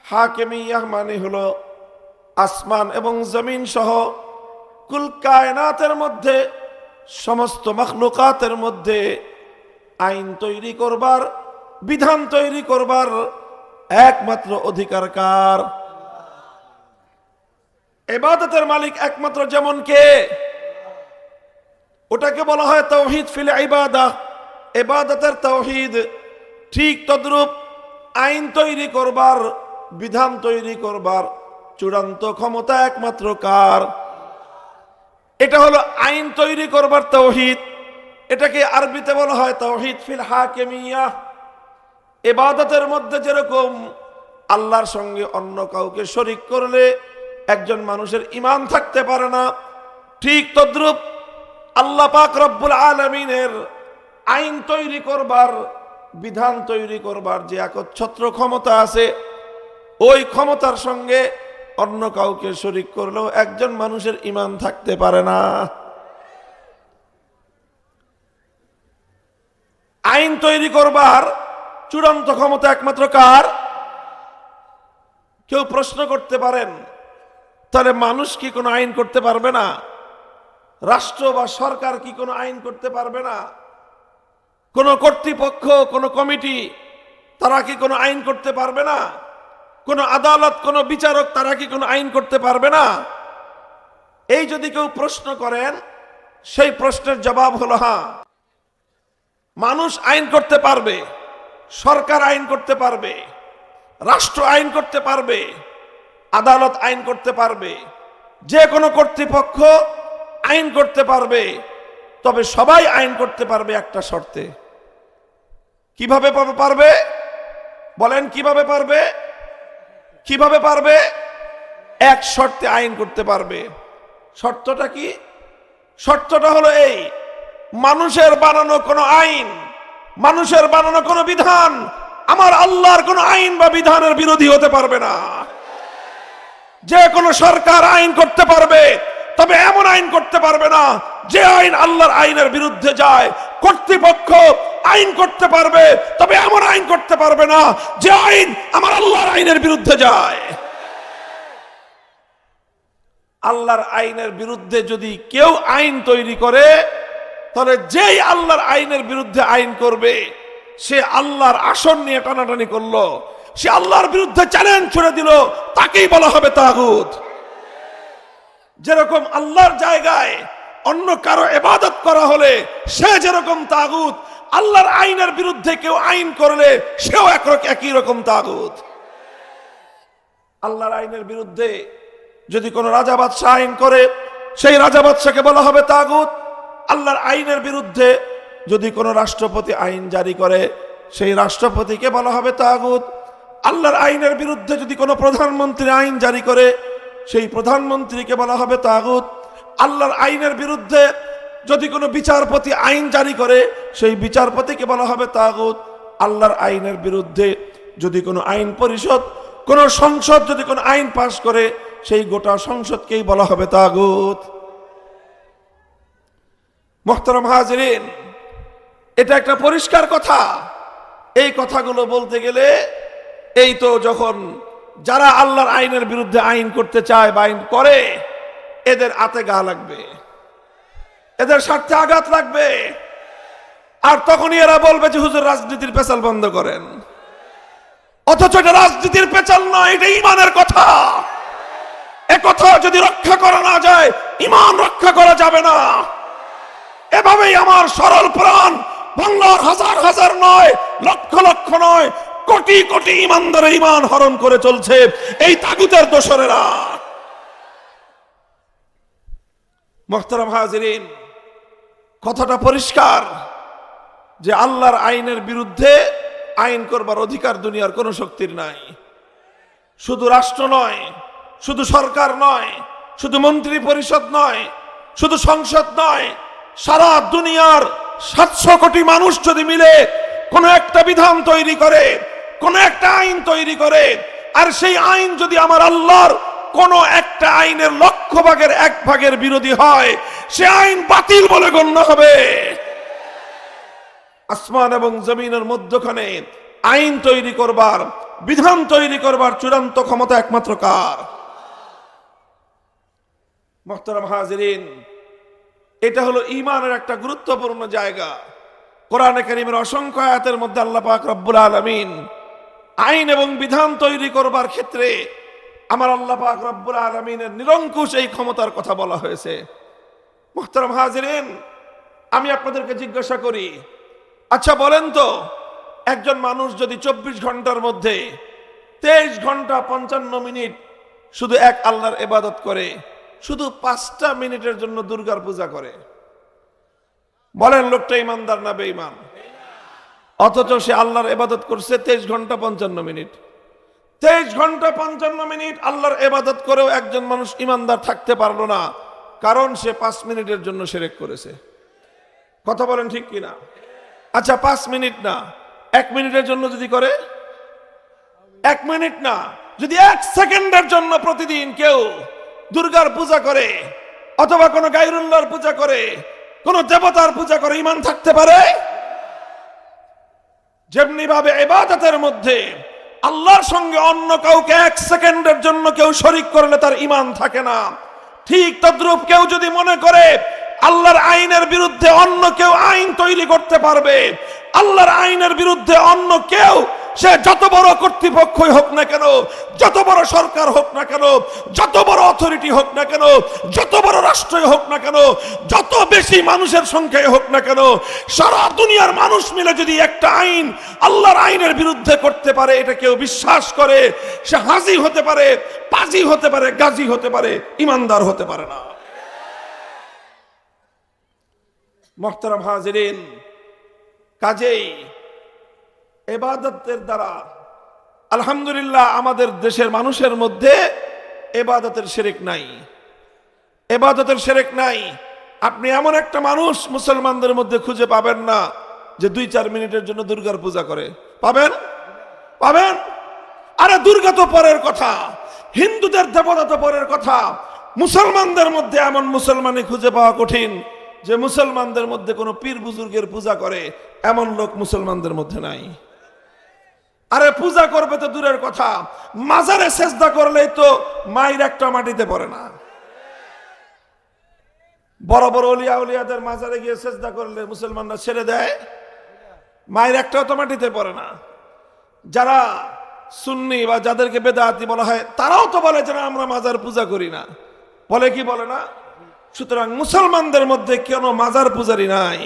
হাকিমিয়াহ মানে হলো আসমান এবং জমিন সহ কুল কায়নাতের মধ্যে, সমস্ত মখলুকাতের মধ্যে আইন তৈরি করবার, বিধান তৈরি করবার একমাত্র অধিকার কার? ইবাদতের মালিক একমাত্র যেমন কে, ওটাকে বলা হয় তাওহীদ ফিল ইবাদাহ, ইবাদতের তাওহীদ। ঠিক তদ্রূপ আইন তৈরি করবার, বিধান তৈরি করবার চূড়ান্ত ক্ষমতা একমাত্র কার? এটা হলো আইন তৈরি করবার তাওহীদ। এটাকে আরবিতে বলা হয় তাওহীদ ফিল হাকিমিয়াহ। ইবাদতের মধ্যে যেরকম আল্লাহর সঙ্গে অন্য কাউকে শরীক করলে একজন মানুষের ঈমান থাকতে পারে না, ঠিক তদ্রূপ আল্লাহ পাক রব্বুল আলামিনের আইন তৈরি করবার, বিধান তৈরি করবার যে একচ্ছত্র ক্ষমতা আছে, ওই ক্ষমতার সঙ্গে অন্য কাউকে শরীক করলেও একজন মানুষের ঈমান থাকতে পারে না। আইন তৈরি করবার চূড়ান্ত ক্ষমতা একমাত্র কার? কেউ প্রশ্ন করতে পারেন, তাহলে মানুষ কি কোনো আইন করতে পারবে না? রাষ্ট্র বা সরকার কি কোনো আইন করতে পারবে না? কোন কর্তৃপক্ষ, কোন কমিটি, তারা কি কোনো আইন করতে পারবে না? কোন আদালত, কোন বিচারক, তারা কি কোনো আইন করতে পারবে না? এই যদি কেউ প্রশ্ন করেন, সেই প্রশ্নের জবাব হলো হ্যাঁ, মানুষ আইন করতে পারবে, সরকার আইন করতে পারবে, রাষ্ট্র আইন করতে পারবে, আদালত আইন করতে পারবে, যে কোনো কর্তৃপক্ষ আইন করতে পারবে। তবে সবাই আইন করতে পারবে একটা শর্তে। কিভাবে পারবে? বলেন কিভাবে পারবে? কিভাবে পারবে? এক শর্তে আইন করতে পারবে। শর্তটা কি? শর্তটা হলো এই, মানুষের বানানো কোনো আইন, মানুষের বানানো কোনো বিধান আমার আল্লাহর কোনো আইন বা বিধানের বিরোধী হতে পারবে না। যে কোনো সরকার আইন করতে পারবে, তবে এমন আইন করতে পারবে না যে আইন আল্লাহর আইনের বিরুদ্ধে যায়। কর্তৃপক্ষ আইন করতে পারবে, তবে এমন আইন করতে পারবে না যে আইন আমার আল্লাহর আইনের বিরুদ্ধে যায়। আল্লাহর আইনের বিরুদ্ধে যদি কেউ আইন তৈরি করে, তাহলে যেই আল্লাহর আইনের বিরুদ্ধে আইন করবে, সে আল্লাহর আসন নিয়ে টানাটানি করলো, সে আল্লাহর বিরুদ্ধে চ্যালেঞ্জ ছুড়ে দিল, তাকেই বলা হবে তাগুত। যেরকম আল্লাহর জায়গায় অন্য কারো ইবাদত করা হলে সে যেরকম তাগুত, আল্লাহর আইনের বিরুদ্ধে কেউ আইন করলে সেও একই রকম তাগুত। আল্লাহর আইনের বিরুদ্ধে যদি কোনো রাজা বাদশাহ আইন করে, সেই রাজা বাদশাকে বলা হবে তাগুত। আল্লাহর আইনের বিরুদ্ধে যদি কোনো রাষ্ট্রপতি আইন জারি করে, সেই রাষ্ট্রপতিকে বলা হবে তাগুত। আল্লাহর আইনের বিরুদ্ধে যদি কোনো প্রধানমন্ত্রী আইন জারি করে, সেই প্রধানমন্ত্রীকে বলা হবে তাগুত। আল্লাহর আইনের বিরুদ্ধে যদি কোনো বিচারপতি আইন জারি করে, সেই বিচারপতিকে বলা হবে তাগুত। আল্লাহর আইনের বিরুদ্ধে যদি কোনো আইন পরিষদ, কোনো সংসদ যদি কোনো আইন পাশ করে, সেই গোটা সংসদকেই বলা হবে তাগুত। মুহতারাম হাজিরিন, এটা একটা পরিষ্কার কথা। এই কথাগুলো বলতে গেলে এই তো যখন যারা আল্লাহর আইনের বিরুদ্ধে আইন করতে চায় বা আইন করে, এদের আতে গা লাগবে, এদের স্বার্থে আঘাত লাগবে। আর তখনই এরা বলবে যে হুজুর রাজনীতির পেছাল বন্ধ করেন। অথচ এটা রাজনীতির পেছাল নয়, এটা ঈমানের কথা। এ কথা যদি রক্ষা করা না যায়, ঈমান রক্ষা করা যাবে না। এভাবেই আমার সরল প্রাণ বাংলার হাজার হাজার নয়, লক্ষ লক্ষ নয়, কোটি কোটি ইমানদারের ইমান হরণ করে চলছে এই তাগুতের দোসরেরা। মুহতারাম হাজিরিন, কথাটা পরিষ্কার যে আল্লাহর আইনের বিরুদ্ধে আইন করবার অধিকার দুনিয়ার কোন শক্তির নাই। শুধু রাষ্ট্র নয়, শুধু সরকার নয়, শুধু মন্ত্রী পরিষদ নয়, শুধু সংসদ নয়, সারা দুনিয়ার 700 কোটি মানুষ যদি মিলে কোন একটা বিধান তৈরি করে, কোন একটা আইন তৈরি করে, আর সেই আইন যদি আমার আল্লাহর কোন একটা আইনের 100%-1 বিরোধী হয়, সে আইন বাতিল বলে গণ্য হবে। আসমান এবং জমিনের মধ্যখানে আইন তৈরি করবার, বিধান তৈরি করবার চূড়ান্ত ক্ষমতা একমাত্র কার? মুহতারাম হাজিরিন, এটা হলো ঈমানের একটা গুরুত্বপূর্ণ জায়গা। কোরআনে কারীমের অসংখ্য আয়াতের মধ্যে আল্লাহ পাক রব্বুল আলামিন আইন এবং বিধান তৈরি করবার ক্ষেত্রে আমার আল্লাহ পাক রব্বুল আলামিনের নিরঙ্কুশ এই ক্ষমতার কথা বলা হয়েছে। মুহতারাম হাজিরিন, আমি আপনাদেরকে জিজ্ঞাসা করি, আচ্ছা বলেন তো, একজন মানুষ যদি 24 ঘন্টার মধ্যে 23 ঘন্টা 55 মিনিট শুধু এক আল্লাহর ইবাদত করে, শুধু 5টা মিনিটের জন্য দুর্গার পূজা করে, বলেন লোকটা ইমানদার না বেঈমান? অথচ সে আল্লাহর ইবাদত করছে 23 ঘন্টা 55 মিনিট। 23 ঘন্টা 55 মিনিট আল্লাহর ইবাদত করেও একজন মানুষ ইমানদার থাকতে পারলো না, কারণ সে 5 মিনিটের জন্য শিরক করেছে। কথা বলেন ঠিক কিনা? আচ্ছা 5 মিনিট না, 1 মিনিটের জন্য যদি করে, 1 মিনিট না, যদি 1 সেকেন্ডের জন্য প্রতিদিন কেউ দুর্গার পূজা করে অথবা কোনো গায়রুল্লাহর পূজা করে, কোনো দেবতার পূজা করে, ঈমান থাকতে পারে? যেমনি ভাবে ইবাদতের মধ্যে আল্লাহর সঙ্গে অন্য কাউকে 1 সেকেন্ডের জন্য কেউ শরীক করলে তার ঈমান থাকে না, ঠিক তদ্রূপ কেউ যদি মনে করে আল্লাহর আইনের বিরুদ্ধে অন্য কেউ আইন তৈরি করতে পারবে, আল্লাহর আইনের বিরুদ্ধে অন্য কেউ, সে যত বড় কর্তৃপক্ষই হোক না কেন, যত বড় সরকার হোক না কেন, যত বড় অথরিটি হোক না কেন, যত বড় রাষ্ট্রই হোক না কেন, যত বেশি মানুষের সংখ্যায় হোক না কেন, সারা দুনিয়ার মানুষ মিলে যদি একটা আইন আল্লাহর আইনের বিরুদ্ধে করতে পারে, এটা কেউ বিশ্বাস করে, সে হাজি হতে পারে, পাজি হতে পারে, গাজী হতে পারে, ইমানদার হতে পারে না। মুহতারাম হাজিরিন, কাজেই ইবাদতের দ্বারা আলহামদুলিল্লাহ আমাদের দেশের মানুষের মধ্যে ইবাদতের শিরক নাই, ইবাদতের শিরক নাই। আপনি এমন একটা মানুষ মুসলমানদের মধ্যে খুঁজে পাবেন না যে 2-4 মিনিটের জন্য দুর্গার পূজা করে। পাবেন? পাবেন? আরে দুর্গা তো পরের কথা, হিন্দুদের দেবতা তো পরের কথা। মুসলমানদের মধ্যে এমন মুসলমানই খুঁজে পাওয়া কঠিন যে মুসলমানদের মধ্যে কোনো পীর বুজুর্গের পূজা করে, এমন লোক মুসলমানদের মধ্যে নাই। আরে পূজা করবে তো দূরের কথা, মাজারে সেজদা করলেই তো মায়ের একটা মাটিতে পড়ে না। বড় বড় ওলিয়া উলিয়াদের মাজারে গিয়ে সেজদা করলে মুসলমানরা ছেড়ে দেয়, মায়ের একটাও তো মাটিতে পড়ে না। যারা সুন্নি বা যাদেরকে বেদাতি বলা হয়, তারাও তো বলে যে আমরা মাজার পূজা করি না, বলে কি বলে না? সুতরাং মুসলমানদের মধ্যে কেন মাজার পূজারি নাই?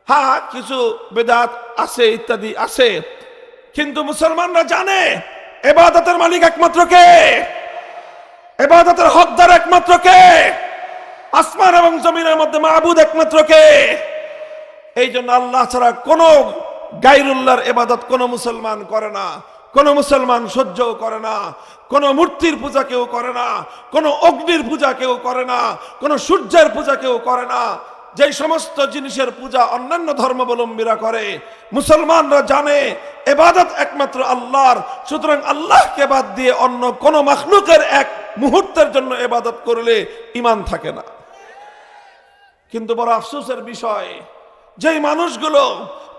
হ্যাঁ, কিছু বেদাত আছে, ইত্যাদি আছে, কিন্তু মুসলমানরা জানে ইবাদতের মালিক একমাত্র কে, ইবাদতের হকদার একমাত্র কে, আসমান এবং জমিনের মধ্যে মাবুদ একমাত্র কে। এই জন্য আল্লাহ ছাড়া কোন গায়রুল্লাহর ইবাদত কোন মুসলমান করে না, কোন মুসলমান সহ্যও করে না, কোন মূর্তির পূজা কেউ করে না, কোন অগ্নির পূজা কেউ করে না, কোন সূর্যের পূজা কেউ করে না। যে সমস্ত জিনিসের পূজা অন্যান্য ধর্মাবলম্বীরা করে, মুসলমানরা জানে ইবাদত একমাত্র আল্লাহর। সুতরাং আল্লাহকে বাদ দিয়ে অন্য কোন মাখলুকের এক মুহূর্তের জন্য ইবাদত করলে ঈমান থাকে না। কিন্তু বড় আফসোসের বিষয়, যেই মানুষগুলো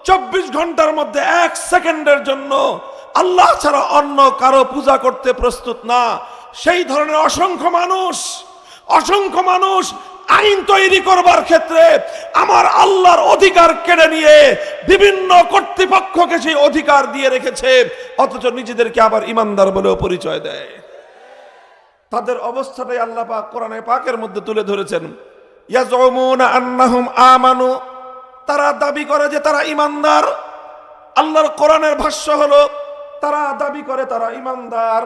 24 ঘন্টার মধ্যে 1 সেকেন্ডের জন্য আল্লাহ ছাড়া অন্য কারো পূজা করতে প্রস্তুত না, সেই ধরনের অসংখ্য মানুষ আইন তৈরি করবার ক্ষেত্রে আমার আল্লাহর অধিকার কেড়ে নিয়ে বিভিন্ন কর্তৃপক্ষকে সেই অধিকার দিয়ে রেখেছে, অথচ নিজেদেরকে আবার ইমানদার বলেও পরিচয় দেয়। তাদের অবস্থাটাই আল্লাহ পাক কোরআনে পাকের মধ্যে তুলে ধরেছেন। ইয়াজউমুনা আন্নাহুম আমানু, তারা দাবি করে যে তারা ঈমানদার। আল্লাহর কোরআনের ভাষ্য হলো তারা দাবি করে তারা ঈমানদার,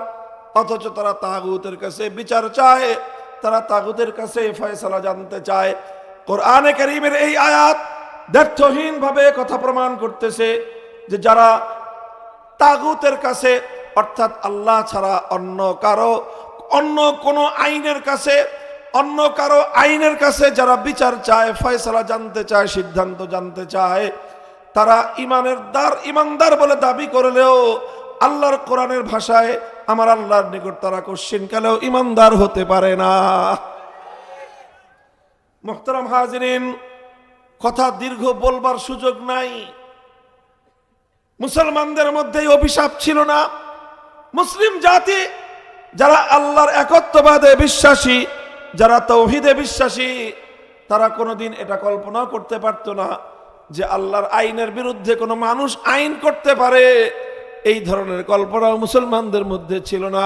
অথচ তারা তাগুতের কাছে বিচার চায়, তারা তাগুতের কাছে ফয়সালা জানতে চায়। কোরআনে কারীমের এই আয়াত দ্ব্যর্থহীন ভাবে কথা প্রমাণ করতেছে যে যারা তাগুতের কাছে, অর্থাৎ আল্লাহ ছাড়া অন্য কোনো আইনের কাছে, অন্য কারো আইনের কাছে যারা বিচার চায়, ফয়সালা জানতে চায়, সিদ্ধান্ত জানতে চায়, তারা ইমানদার বলে দাবি করলেও আল্লাহর কোরআনের ভাষায় আমার আল্লাহর নিকট তারা কোশ্চিনকালেও ইমানদার হতে পারে না। মুহতারাম হাজিরিন, কথা দীর্ঘ বলবার সুযোগ নাই। মুসলমানদের মধ্যে অভিশাপ ছিল না। মুসলিম জাতি যারা আল্লাহর একত্ববাদে বিশ্বাসী, যারা তাওহীদে বিশ্বাসী, তারা কোনোদিন এটা কল্পনা করতে পারত না যে আল্লাহর আইনের বিরুদ্ধে কোনো মানুষ আইন করতে পারে। এই ধরনের কল্পনা মুসলমানদের মধ্যে ছিল না।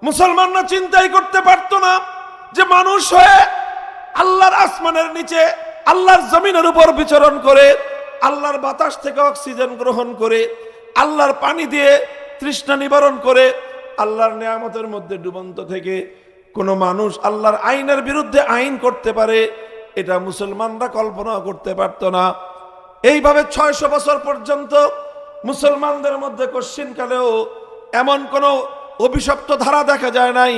মুসলমানরা চিন্তাই করতে পারত না যে মানুষ হয়ে আল্লাহর আসমানের নিচে, আল্লাহর জমিনের উপর বিচরণ করে, আল্লাহর বাতাস থেকে অক্সিজেন গ্রহণ করে, আল্লাহর পানি দিয়ে তৃষ্ণা নিবারণ করে, আল্লাহর নিয়ামতের মধ্যে ডুবন্ত থেকে কোনো মানুষ আল্লাহর আইনের বিরুদ্ধে আইন করতে পারে, এটা মুসলমানরা কল্পনা করতে পারত না। এইভাবে 600 বছর পর্যন্ত মুসলমানদের মধ্যে কোশ্চিনকালেও এমন কোনো অভিশপ্ত ধারা দেখা যায় নাই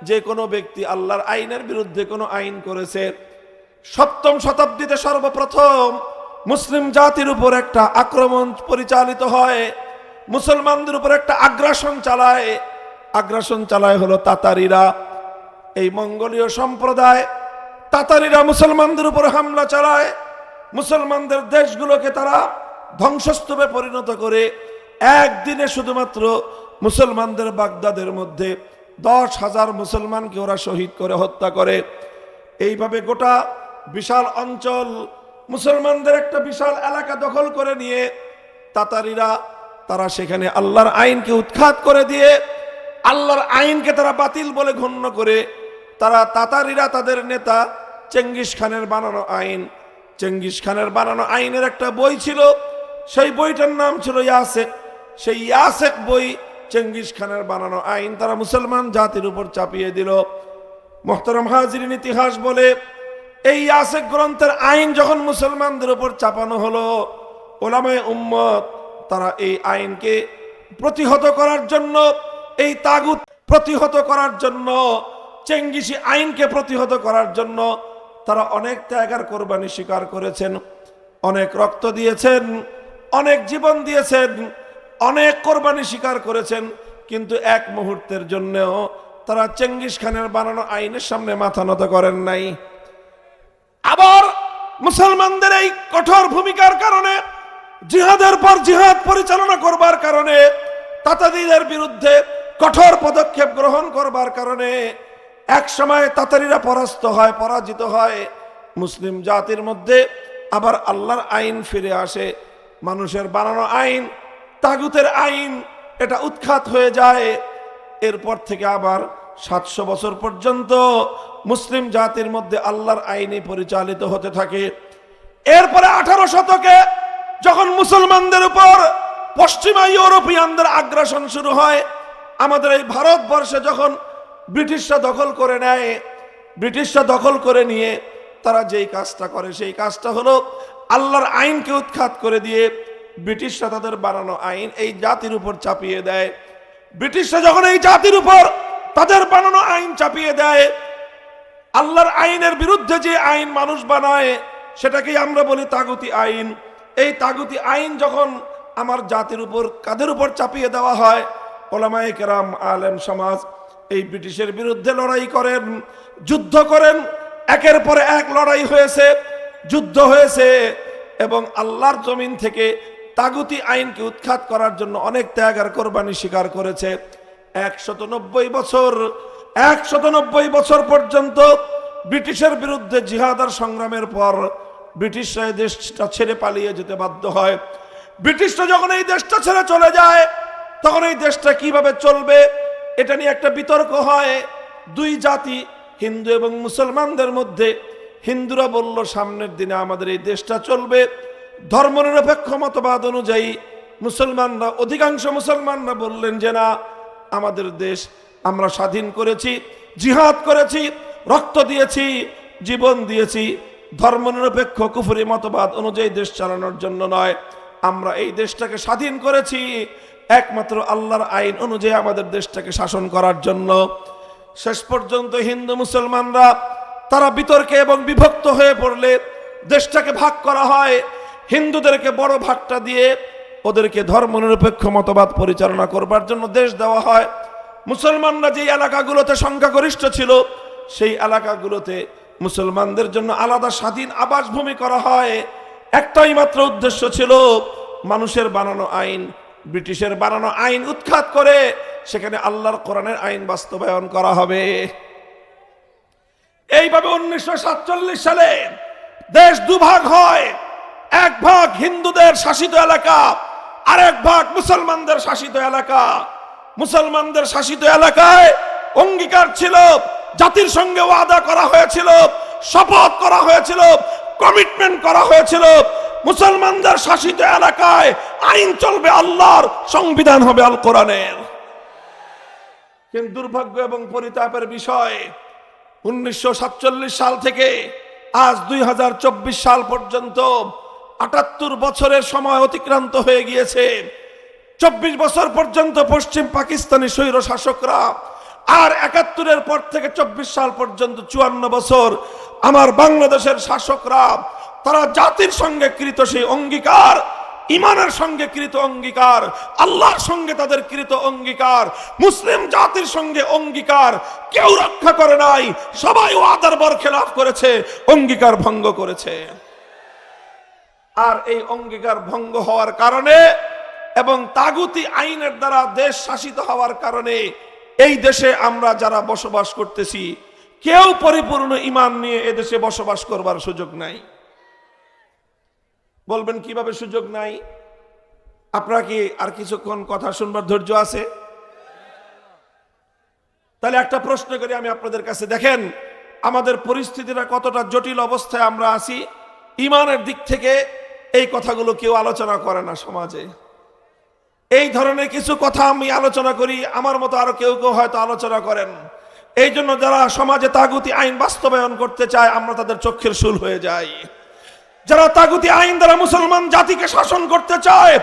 যে কোনো ব্যক্তি আল্লাহর আইনের বিরুদ্ধে কোনো আইন করেছে। 7ম শতাব্দীতে সর্বপ্রথম মুসলিম জাতির উপর একটা আক্রমণ পরিচালিত হয়, মুসলমানদের উপর একটা আগ্রাসন চালায় হলো তাতারিরা। এই মঙ্গোলীয় সম্প্রদায় তাতারিরা মুসলমানদের উপর হামলা চালায়, মুসলমানদের দেশগুলোকে তারা ধ্বংসস্তূপে পরিণত করে একদিনে শুধুমাত্র মুসলমানদের বাগদাদের মধ্যে 10,000 মুসলমানকে ওরা শহীদ করে হত্যা করে। এইভাবে গোটা বিশাল অঞ্চল, মুসলমানদের একটা বিশাল এলাকা দখল করে নিয়ে তাতারিরা তারা সেখানে আল্লাহর আইনকে উৎখাত করে দিয়ে, আল্লাহর আইনকে তারা বাতিল বলে গণ্য করে, তাতারিরা তাদের নেতা চেঙ্গিস খানের বানানো আইনের একটা বই ছিল, সেই বইটার নাম ছিল ইয়াসেক। সেই ইয়াসেক বই, চেঙ্গিস খানের বানানো আইন তারা মুসলমান জাতির উপর চাপিয়ে দিল। মুহতারাম হাজিরিন, ইতিহাস বলে এই ইয়াসেক গ্রন্থের আইন যখন মুসলমানদের উপর চাপানো হলো, ওলামায়ে উম্মত তারা এই আইনকে প্রতিহত করার জন্য, এই তাগুত প্রতিহত করার জন্য, চেঙ্গিসি আইনকে প্রতিহত করার জন্য তারা অনেক ত্যাগের কোরবানি স্বীকার করেছেন, অনেক রক্ত দিয়েছেন, অনেক জীবন দিয়েছেন, অনেক কোরবানি স্বীকার করেছেন, কিন্তু এক মুহূর্তের জন্যও তারা চেঙ্গিস খানের বানানো আইনের সামনে মাথা নত করেন নাই। আবার মুসলমানদের এই কঠোর ভূমিকার কারণে, জিহাদের পর জিহাদ পরিচালনা করবার কারণে, তাতারিদের বিরুদ্ধে কঠোর পদক্ষেপ গ্রহণ করবার কারণে এক সময় তাতারিরা পরাজিত হয়। মুসলিম জাতির মধ্যে আবার আল্লাহর আইন ফিরে আসে। মানুষের বানানো আইন, তাগুতের আইন, এটা উৎখাত হয়ে যায়। এরপর থেকে আবার 700 বছর পর্যন্ত মুসলিম জাতির মধ্যে আল্লাহর আইনে পরিচালিত হতে থাকে। এরপরে 18 শতকে যখন মুসলমানদের উপর পশ্চিমা ইউরোপিয়ানদের আগ্রাসন শুরু হয়, আমাদের এই ভারতবর্ষে যখন ব্রিটিশরা দখল করে নেয়, ব্রিটিশরা দখল করে নিয়ে তারা যেই কাজটা করে সেই কাজটা হলো আল্লাহর আইনকে উৎখাত করে দিয়ে ব্রিটিশরা তাদের বানানো আইন এই জাতির উপর চাপিয়ে দেয়। ব্রিটিশরা যখন এই জাতির উপর তাদের বানানো আইন চাপিয়ে দেয়, আল্লাহর আইনের বিরুদ্ধে যে আইন মানুষ বানায় সেটাকেই আমরা বলি তাগুতি আইন। এই তাগুতি আইন যখন আমার জাতির উপর, কাদের উপর চাপিয়ে দেওয়া হয়, ওলামায়ে কেরাম, আলেম সমাজ এই ব্রিটিশের বিরুদ্ধে লড়াই করেন, যুদ্ধ করেন। একের পর এক লড়াই হয়েছে, যুদ্ধ হয়েছে, এবং আল্লাহর জমিন থেকে তাগুতি আইনকে উৎখাত করার জন্য অনেক ত্যাগ আর কোরবানি স্বীকার করেছে। 190 বছর পর্যন্ত ব্রিটিশের বিরুদ্ধে জিহাদ আর সংগ্রামের পর ব্রিটিশরা এই দেশটা ছেড়ে পালিয়ে যেতে বাধ্য হয়। ব্রিটিশরা যখন এই দেশটা ছেড়ে চলে যায়, তখন এই দেশটা কিভাবে চলবে এটা নিয়ে একটা বিতর্ক হয়। দুই জাতি, হিন্দু এবং মুসলমানদের মধ্যে। হিন্দুরা বলল সামনের দিনে আমাদের এই দেশটা চলবে ধর্মনিরপেক্ষ মতবাদ অনুযায়ী। মুসলমানরা, অধিকাংশ মুসলমানরা বললেন যে না, আমাদের দেশ আমরা স্বাধীন করেছি, জিহাদ করেছি, রক্ত দিয়েছি, জীবন দিয়েছি, ধর্মনিরপেক্ষ কুফরি মতবাদ অনুযায়ী দেশ চালানোর জন্য নয়। আমরা এই দেশটাকে স্বাধীন করেছি একমাত্র আল্লাহর আইন অনুযায়ী আমাদের দেশটাকে শাসন করার জন্য। শেষ পর্যন্ত হিন্দু মুসলমানরা তারা বিতর্কে এবং বিভক্ত হয়ে পড়লে দেশটাকে ভাগ করা হয়। হিন্দুদেরকে বড় ভাগটা দিয়ে ওদেরকে ধর্মনিরপেক্ষ মতবাদ পরিচালনা করবার জন্য দেশ দেওয়া হয়। মুসলমানরা যে এলাকাগুলোতে সংখ্যাগরিষ্ঠ ছিল সেই এলাকাগুলোতে মুসলমানদের জন্য আলাদা স্বাধীন আবাসভূমি করা হয়। একটাই মাত্র উদ্দেশ্য ছিল, মানুষের বানানো আইন, ব্রিটিশের বানানো আইন উৎখাত করে সেখানে আল্লাহর কোরআনের আইন বাস্তবায়ন করা হবে। এইভাবে 1947 সালে দেশ দুভাগ হয়। এক ভাগ হিন্দুদের শাসিত এলাকা, আর এক ভাগ মুসলমানদের শাসিত এলাকা। মুসলমানদের শাসিত এলাকায় অঙ্গীকার ছিল, জাতির সঙ্গে ওয়াদা করা হয়েছিল, শপথ করা হয়েছিল, কমিটমেন্ট করা হয়েছিল, মুসলমানদের শাসিত এলাকায় আইন চলবে আল্লাহর, সংবিধান হবে আল কোরআনের। কিন্তু দুর্ভাগ্য এবং পরিতাপের বিষয়, 1947 সাল থেকে আজ 2024 সাল পর্যন্ত 78 বছরের সময় অতিক্রান্ত হয়ে গিয়েছে। 24 বছর পর্যন্ত পশ্চিম পাকিস্তানি স্বৈর শাসকরা, আর 71-এর পর থেকে 24 সাল পর্যন্ত 54 বছর আমার বাংলাদেশের শাসকরা, তারা জাতির সঙ্গে কৃত সেই অঙ্গীকার, ইমানের সঙ্গে কৃত অঙ্গীকার, আল্লাহর সঙ্গে তাদের কৃত অঙ্গীকার, মুসলিম জাতির সঙ্গে অঙ্গীকার কেউ রক্ষা করে নাই। সবাই ওয়াদার বরখেলাফ করেছে, অঙ্গীকার ভঙ্গ করেছে। আর এই অঙ্গীকার ভঙ্গ হওয়ার কারণে এবং তাগুতি আইনের দ্বারা দেশ শাসিত হওয়ার কারণে এই দেশে আমরা যারা বসবাস করতেছি কেউ পরিপূর্ণ ঈমান নিয়ে এদেশে বসবাস করবার সুযোগ নাই। বলবেন কিভাবে সুযোগ নাই? আপনারা কি আর কিছুক্ষণ কথা শুনবার ধৈর্য আছে? তাহলে একটা প্রশ্ন করি আমি আপনাদের কাছে। দেখেন আমাদের পরিস্থিতিটা কতটা জটিল অবস্থায় আমরা আছি। ঈমানের দিক থেকে এই কথাগুলো কেউ আলোচনা করে না সমাজে। এই ধরনের কিছু কথা আমি আলোচনা করি, আমার মতো আরো কেউ কেউ হয়তো আলোচনা করেন। এই জন্য যারা সমাজে তাগুতি আইন বাস্তবায়ন করতে চায় আমরা তাদের চক্ষের শুল হয়ে যাই। যারা তাগুতি আইন দ্বারা মুসলমান জাতিকে শাসন করতে চায়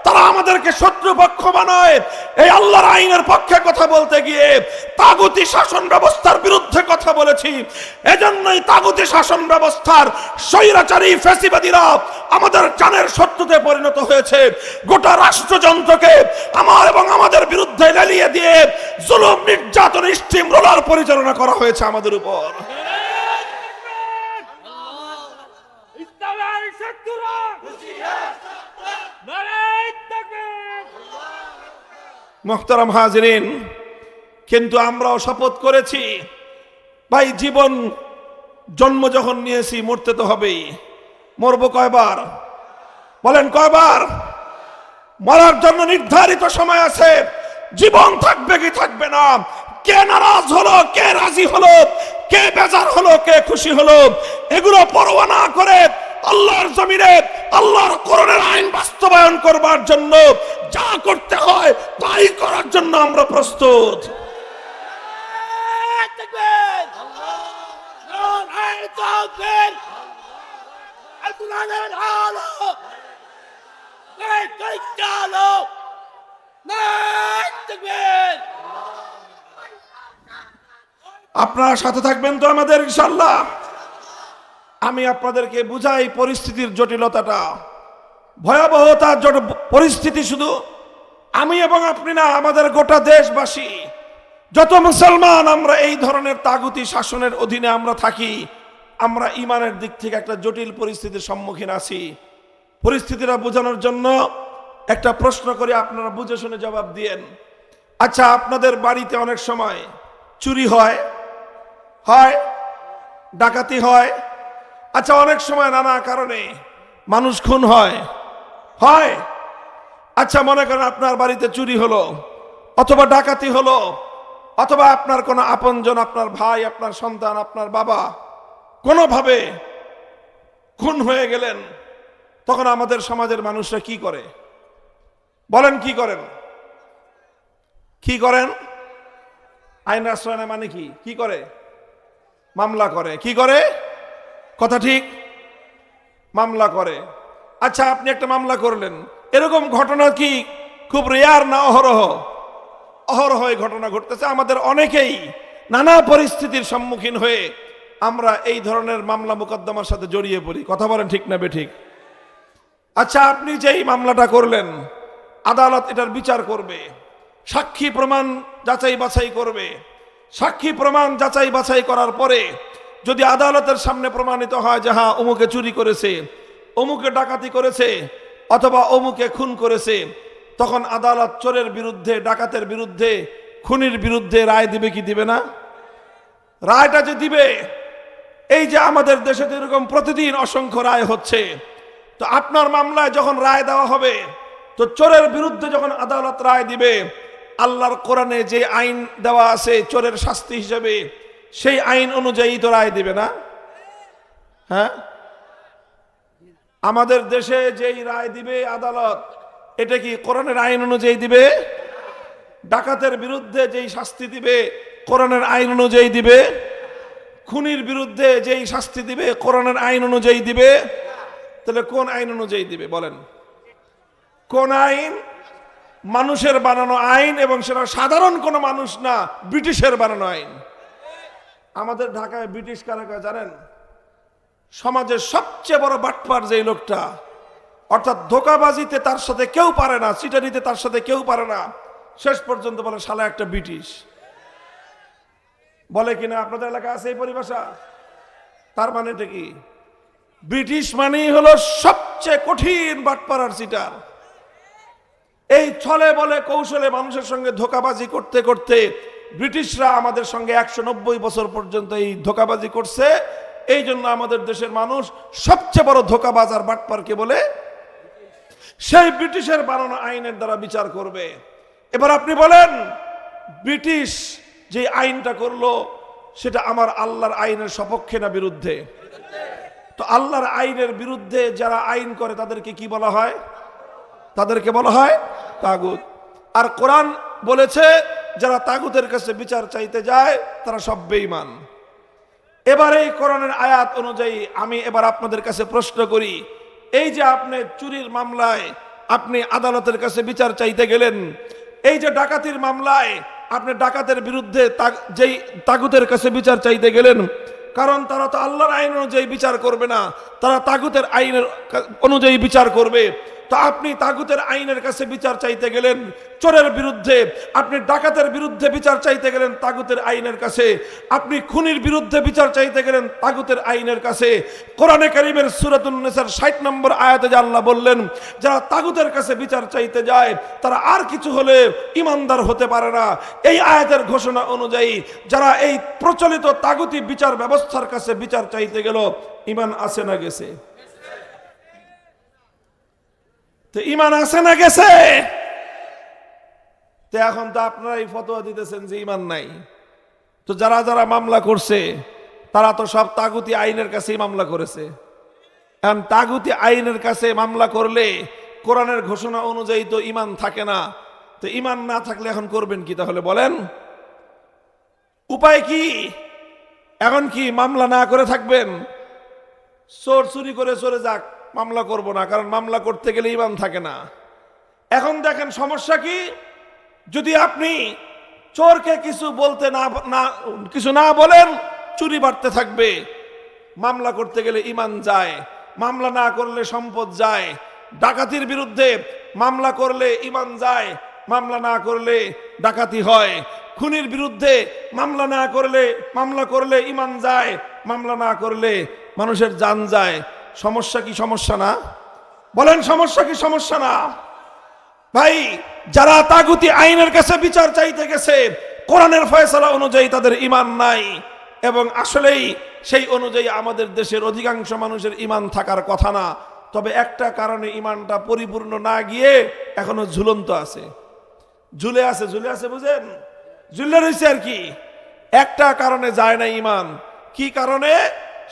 তারা আমাদেরকে শত্রুপক্ষ বানায়। এই আল্লাহর আইনের পক্ষে কথা বলতে গিয়ে তাগুতি শাসন ব্যবস্থার বিরুদ্ধে কথা বলেছি। এজন্যই তাগুতি শাসন ব্যবস্থার স্বৈরাচারী ফ্যাসিবাদীরা আমাদের জানের শত্রুতে পরিণত হয়েছে। গোটা রাষ্ট্রযন্ত্রকে আমার এবং আমাদের বিরুদ্ধে লেলিয়ে দিয়ে জুলুম, নির্যাতন, স্টিম রোলার পরিচালনা করা হয়েছে আমাদের উপর। মুহতারাম হাজিরিন, কিন্তু আমরাও শপথ করেছি ভাই, জীবন জন্ম যখন নিয়েছি মরতে তো হবেই। মরবো কয়বার? বলেন কয়বার? মরার জন্য নির্ধারিত সময় আছে। জীবন থাকবে কি থাকবে না, কে নারাজ হলো, কে রাজি হলো, কে বেজার হলো, কে খুশি হলো, এগুলো পরোয়া না করে আল্লাহর জমিনে আল্লাহর কোরআনের আইন বাস্তবায়ন করবার জন্য যা করতে হয় তাই করার জন্য আমরা প্রস্তুত। আপনারা সাথে থাকবেন তো আমাদের ইনশাআল্লাহ? আমি আপনাদেরকে বুঝাই পরিস্থিতির জটিলতাটা, ভয়াবহতা। পরিস্থিতি শুধু আমি এবং আপনি না, আমাদের গোটা দেশবাসী, যত মুসলমান আমরা এই ধরনের তাগুতি শাসনের অধীনে আমরা থাকি, আমরা ঈমানের দিক থেকে একটা জটিল পরিস্থিতির সম্মুখীন আছি। পরিস্থিতিটা বোঝানোর জন্য একটা প্রশ্ন করে আপনারা বুঝে শুনে জবাব দিয়েন। আচ্ছা, আপনাদের বাড়িতে অনেক সময় চুরি হয়, ডাকাতি হয়। আচ্ছা, অনেক সময় নানা কারণে মানুষ খুন হয়। আচ্ছা, মনে করেন আপনার বাড়িতে চুরি হলো অথবা ডাকাতি হলো, অথবা আপনার কোনো আপনজন, আপনার ভাই, আপনার সন্তান, আপনার বাবা কোনোভাবে খুন হয়ে গেলেন, তখন আমাদের সমাজের মানুষরা কি করে বলেন? কি করেন? কি করেন? আইন আশ্রয় নেয় মানে কি করে? মামলা করে। কি করে? কথা ঠিক, মামলা করে। আচ্ছা, আপনি একটা মামলা করলেন, এরকম ঘটনা কি খুব রেয়ার না অহরহ? অহরহ এই ঘটনা ঘটতেছে। আমাদের অনেকেই নানা পরিস্থিতির সম্মুখীন হয়ে আমরা এই ধরনের মামলা মোকদ্দমার সাথে জড়িয়ে পড়ি। কথা বলেন ঠিক না বেঠিক? আচ্ছা, আপনি যেই মামলাটা করলেন, আদালত এটার বিচার করবে, সাক্ষী প্রমাণ যাচাই বাছাই করবে। সাক্ষী প্রমাণ যাচাই বাছাই করার পরে যদি আদালতের সামনে প্রমাণিত হয় যে হ্যাঁ, অমুকে চুরি করেছে, অমুকে ডাকাতি করেছে, অথবা অমুকে খুন করেছে, তখন আদালত চোরের বিরুদ্ধে, ডাকাতের বিরুদ্ধে, খুনির বিরুদ্ধে রায় দিবে কি দিবে না? রায়টা যে দিবে, এই যে আমাদের দেশে এরকম প্রতিদিন অসংখ্য রায় হচ্ছে, তো আপনার মামলায় যখন রায় দেওয়া হবে, তো চোরের বিরুদ্ধে যখন আদালত রায় দিবে, আল্লাহর কোরআনে যে আইন দেওয়া আছে চোরের শাস্তি হিসেবে, সেই আইন অনুযায়ী তো রায় দিবে না? হ্যাঁ, আমাদের দেশে যেই রায় দিবে আদালত, এটা কি কোরআনের আইন অনুযায়ী দিবে? ডাকাতের বিরুদ্ধে যেই শাস্তি দিবে কোরআনের আইন অনুযায়ী দিবে? খুনির বিরুদ্ধে যেই শাস্তি দিবে কোরআনের আইন অনুযায়ী দিবে? তাহলে কোন আইন অনুযায়ী দিবে বলেন? কোন আইন? মানুষের বানানো আইন, এবং সেটা সাধারণ কোনো মানুষ না, ব্রিটিশের বানানো আইন। আমাদের ঢাকায় ব্রিটিশ কারা কয় জানেন? সমাজের সবচেয়ে বড় বাটপার যেই লোকটা, অর্থাৎ ধোঁকাবাজিতে তার সাথে কেউ পারে না, চিটারিতে তার সাথে কেউ পারে না, শেষ পর্যন্ত বলে শালা একটা ব্রিটিশ। বলে কিনা? আপনাদের এলাকা আছে এই পরিভাষা? তার মানে এটা কি? ব্রিটিশ মানেই হলো সবচেয়ে কঠিন বাটপার আর চিটার। এই ছলে বলে কৌশলে মানুষের সঙ্গে ধোঁকাবাজি করতে করতে ব্রিটিশরা আমাদের সঙ্গে 190 বছর পর্যন্ত এই ধোঁকাবাজি করছে। এই জন্য আমাদের দেশের মানুষ সবচেয়ে বড় ধোঁকাবাজ আর বাটপারকে বলে সেই ব্রিটিশের বানানো আইনের দ্বারা বিচার করবে। এবার আপনি বলেন, ব্রিটিশ যে আইনটা করলো সেটা আমার আল্লাহর আইনের সপক্ষে না বিরুদ্ধে? তো আল্লাহর আইনের বিরুদ্ধে যারা আইন করে তাদেরকে কি বলা হয়? তাদেরকে বলা হয় তাগুত। আর কোরআন বলেছে যারা তাগুতের কাছে বিচার চাইতে যায় তারা সব বেঈমান। এবার এই কোরআনের আয়াত অনুযায়ী আমি এবার আপনাদের কাছে প্রশ্ন করি, এই যে আপনি চুরির মামলায় আপনি আদালতের কাছে বিচার চাইতে গেলেন, এই যে ডাকাতির মামলায় আপনি ডাকাতের বিরুদ্ধে যেই তাগুতের কাছে বিচার চাইতে গেলেন, কারণ তারা তো আল্লাহর আইন অনুযায়ী বিচার করবে না, তারা তাগুতের আইনের অনুযায়ী বিচার করবে। তো আপনি তাগুতের আইনের কাছে বিচার চাইতে গেলেন চোরের বিরুদ্ধে, আপনি ডাকাতের বিরুদ্ধে বিচার চাইতে গেলেন তাগুতের আইনের কাছে, আপনি খুনির বিরুদ্ধে বিচার চাইতে গেলেন তাগুতের আইনের কাছে। কোরআনে কারীমের সূরাতুন নিসার 60 নম্বর আয়াতে যে আল্লাহ বললেন, যারা তাগুতের কাছে বিচার চাইতে যায় তারা আর কিছু হলে ইমানদার হতে পারে না। এই আয়াতের ঘোষণা অনুযায়ী যারা এই প্রচলিত তাগুতি বিচার ব্যবস্থার কাছে বিচার চাইতে গেল, ঈমান আছে না গেছে? তো ঈমান আছে না গেছে? তো এখন তো আপনারা এই ফতোয়া দিতেছেন যে ঈমান নাই। তো যারা যারা মামলা করছে তারা তো সব তাগুতি আইনের কাছেই মামলা করেছে। এখন তাগুতি আইনের কাছে মামলা করলে কোরআনের ঘোষণা অনুযায়ী তো ঈমান থাকে না। তো ঈমান না থাকলে এখন করবেন কি তাহলে বলেন? উপায় কি? এখন কি মামলা না করে থাকবেন? চোর চুরি করে চলে যাক, মামলা করব না, কারণ মামলা করতে গেলে ঈমান থাকে না। এখন দেখেন সমস্যা কি, যদি আপনি চোরকে কিছু বলতে কিছু না বলেন, চুরি বাড়তে থাকবে। মামলা করতে গেলে ঈমান যায়, মামলা না করলে সম্পদ যায়। ডাকাতির বিরুদ্ধে মামলা করলে ঈমান যায়, মামলা না করলে ডাকাতি হয়। খুনির বিরুদ্ধে মামলা করলে ঈমান যায়, মামলা না করলে মানুষের জান যায়। সমস্যা কি সমস্যা না? বলেন সমস্যা কি সমস্যা না? ভাই, যারা তাগুতি আইনের কাছে বিচার চাইতে গেছে কোরআনের ফয়সালা অনুযায়ী তাদের ঈমান নাই, এবং আসলেই সেই অনুযায়ী আমাদের দেশের অধিকাংশ মানুষের ঈমান থাকার কথা না। তবে একটা কারণে ঈমানটা পরিপূর্ণ না গিয়ে এখনো ঝুলন্ত আছে, ঝুলে আছে বুঝেন, ঝুলে রয়েছে আর কি। একটা কারণে যায় না ঈমান। কি কারণে?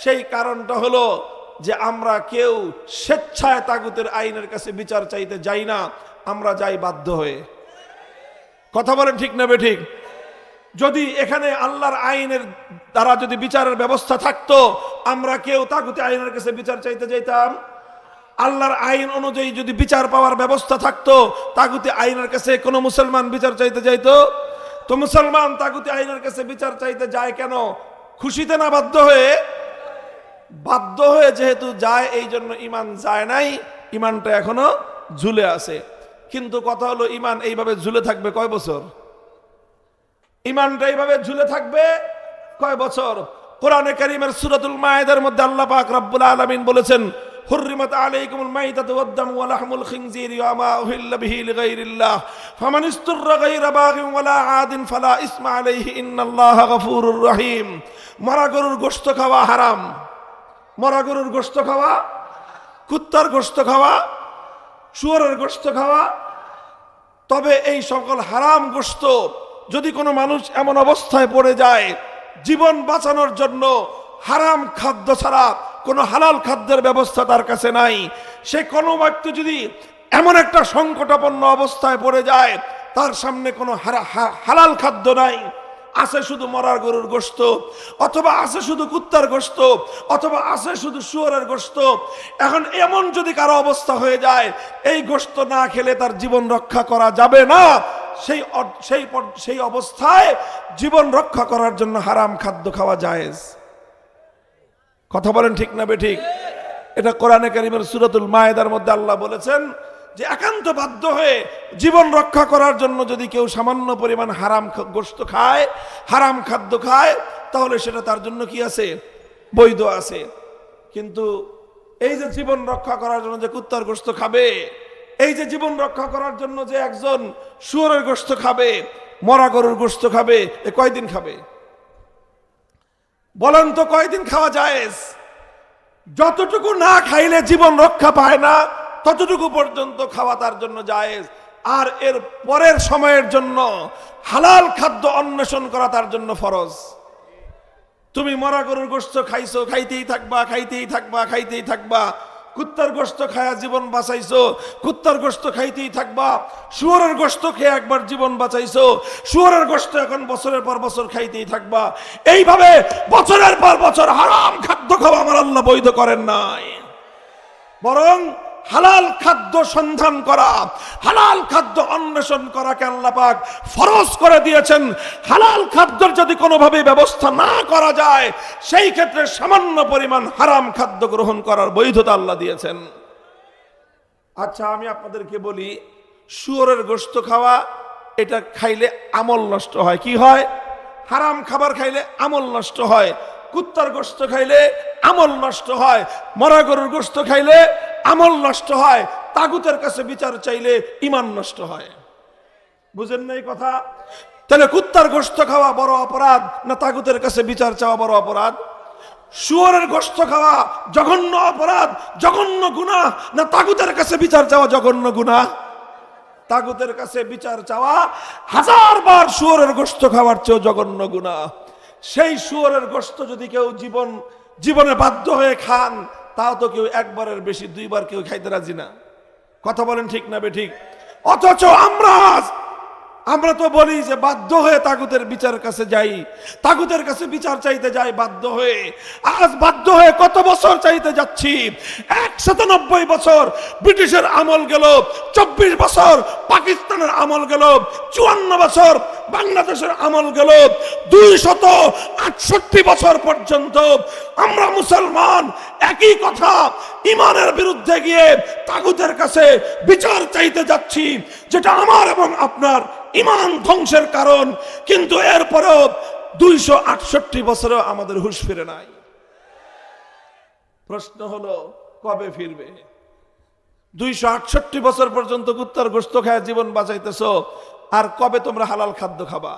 সেই কারণটা হলো যে আমরা কেউ স্বেচ্ছায় তাগুতের আইনের কাছে বিচার চাইতে যাই না, আমরা যাই বাধ্য হয়ে। কথা বলেন ঠিক না বেঠিক? যদি এখানে আল্লাহর আইনের দ্বারা যদি বিচারের ব্যবস্থা থাকতো, আমরা কেউ তাগুতি আইনের কাছে বিচার চাইতে যাইতাম? আল্লাহর আইন অনুযায়ী যদি বিচার পাওয়ার ব্যবস্থা থাকতো, তাগুতি আইনের কাছে কোনো মুসলমান বিচার চাইতে যাইতো? তো মুসলমান তাগুতি আইনের কাছে বিচার চাইতে যায় কেন? খুশিতে না বাধ্য হয়ে? বাধ্য হয়ে যেহেতু যায়, এই জন্য ইমান যায় নাই, ইমানটা এখনো ঝুলে আছে। কিন্তু কথা হলো, ইমান এইভাবে ঝুলে থাকবে কয় বছর? ইমানটা এইভাবে ঝুলে থাকবে কয় বছর? কোরআনে কারীমের সূরাতুল মায়েদার মধ্যে আল্লাহ পাক রব্বুল আলামিন বলেছেন, হুররিমাত আলাইকুমুল মাইতাতু ওয়াদ-দামু ওয়া লাহমুল খিনজিরি ওয়া মা উহিল্লা বিহি লিগাইরিল্লাহ ফামান ইসতুররা গায়রা বাগিন ওয়ালা আদিন ফালা ইসমা আলাইহি ইন্নাল্লাহা গফুরুর রহিম। মরা গরুর গোশত খাওয়া হারাম। মরা গরুর গোশত খাওয়া, কুত্তার গোশত খাওয়া, শুয়োরের গোশত খাওয়া। তবে এই সকল হারাম গোশত যদি কোনো মানুষ এমন অবস্থায় পড়ে যায়, জীবন বাঁচানোর জন্য হারাম খাদ্য ছাড়া কোনো হালাল খাদ্যের ব্যবস্থা তার কাছে নাই, সে কোনো ব্যক্তি যদি এমন একটা সংকটাপন্ন অবস্থায় পড়ে যায়, তার সামনে কোনো হালাল খাদ্য নাই, আছে শুধু মরার গরুর গোশত, অথবা আছে শুধু কুত্তার গোশত, অথবা আছে শুধু শুয়োরের গোশত। এখন এমন যদি কারো অবস্থা হয়ে যায়, এই গোশত না খেলে তার জীবন রক্ষা করা যাবে না, সেই অবস্থায় জীবন রক্ষা করার জন্য হারাম খাদ্য খাওয়া জায়েজ। কথা বলেন ঠিক না বেঠিক? এটা কোরআনে কারীমের সূরাতুল মায়েদার মধ্যে আল্লাহ বলেছেন যে একান্ত বাধ্য হয়ে জীবন রক্ষা করার জন্য যদি কেউ সামান্য পরিমাণ হারাম গোশত খায়, হারাম খাদ্য খায়, তাহলে সেটা তার জন্য কি আছে? বৈধ আছে। কিন্তু এই যে জীবন রক্ষা করার জন্য যে কুত্তার গোশত খাবে, এই যে জীবন রক্ষা করার জন্য যে একজন শুয়োরের গোশত খাবে, মরা গরুর গোশত খাবে, এ কয়দিন খাবে? বলেন তো কয়দিন খাওয়া জায়েজ? যতটুকু না খাইলে জীবন রক্ষা পায় না, ততটুকু পর্যন্ত খাওয়া তার জন্য জায়েজ। আর এর পরের সময়ের জন্য হালাল খাদ্য অন্বেষণ করা তার জন্য ফরজ। তুমি মরা গরুর গোশত খাইছো, খাইতেই থাকবা, খাইতেই থাকবা, খাইতেই থাকবা। কুত্তার গোশত খায়া জীবন বাঁচাইছো, কুত্তার গোশত খাইতেই থাকবা। শুয়োরের গোশত খেয়ে একবার জীবন বাঁচাইছো, শুয়োরের গোশত এখন বছরের পর বছর খাইতেই থাকবা। এইভাবে বছরের পর বছর হারাম খাদ্য খাওয়া আমার আল্লাহ বৈধ করেন নাই, বরং হালাল খাদ্য সন্ধান করা, হালাল খাদ্য অন্বেষণ করাকে আল্লাহ পাক ফরজ করে দিয়েছেন। হালাল খাদ্যের যদি কোনোভাবে ব্যবস্থা না করা যায়, সেই ক্ষেত্রে সামান্য পরিমাণ হারাম খাদ্য গ্রহণ করার বৈধতা আল্লাহ দিয়েছেন। আচ্ছা, আমি আপনাদেরকে বলি, শুয়োরের গোশত খাওয়া, এটা খাইলে আমল নষ্ট হয়। কি হয়? হারাম খাবার খাইলে আমল নষ্ট হয়। কুত্তার গোশত খাইলে আমল নষ্ট হয়, মরা গরুর গোশত খাইলে আমল নষ্ট হয়, তাগুতের কাছে বিচার চাইলে ঈমান নষ্ট হয়। বুঝেন না এই কথা? তাহলে কুত্তার গোশত খাওয়া বড় অপরাধ না তাগুতের কাছে বিচার চাওয়া বড় অপরাধ? শুয়োরের গোশত খাওয়া জঘন্য অপরাধ, জঘন্য গুনাহ না তাগুতের কাছে বিচার চাওয়া জঘন্য গুনাহ? তাগুতের কাছে বিচার চাওয়া 1000 বার শুয়োরের গোশত খাওয়ার চেয়ে জঘন্য গুনাহ। সেই শুয়োরের গোশত যদি কেউ জীবনে বাধ্য হয়ে খান, তাও তো কেউ একবারের বেশি 2 বার কেউ খাইতে রাজি না। কথা বলেন ঠিক না বেঠিক? অথচ আমরা তো বলি যে বাধ্য হয়ে তাগুতের বিচার কাছে যাই, তাগুতের কাছে বিচার চাইতে যাই বাধ্য হয়ে। আজ বাধ্য হয়ে কত বছর চাইতে যাচ্ছি? 190 বছর ব্রিটিশের আমল গেল, 24 বছর পাকিস্তানের আমল গেল, 54 বছর বাংলাদেশের আমল গেল, 268 বছর পর্যন্ত আমরা মুসলমান একই কথা ইমানের বিরুদ্ধে গিয়ে তাগুতের কাছে বিচার চাইতে যাচ্ছি, যেটা আমার এবং আপনার ইমান ধ্বংসের কারণ। কিন্তু এরপরেও 268 বছরেও আমাদের হুঁশ ফিরে নাই। প্রশ্ন হলো, কবে ফিরবে? 268 বছর পর্যন্ত কুত্তার গোশত খায় জীবন বাঁচাইতেছো, আর কবে তোমরা হালাল খাদ্য খাবা?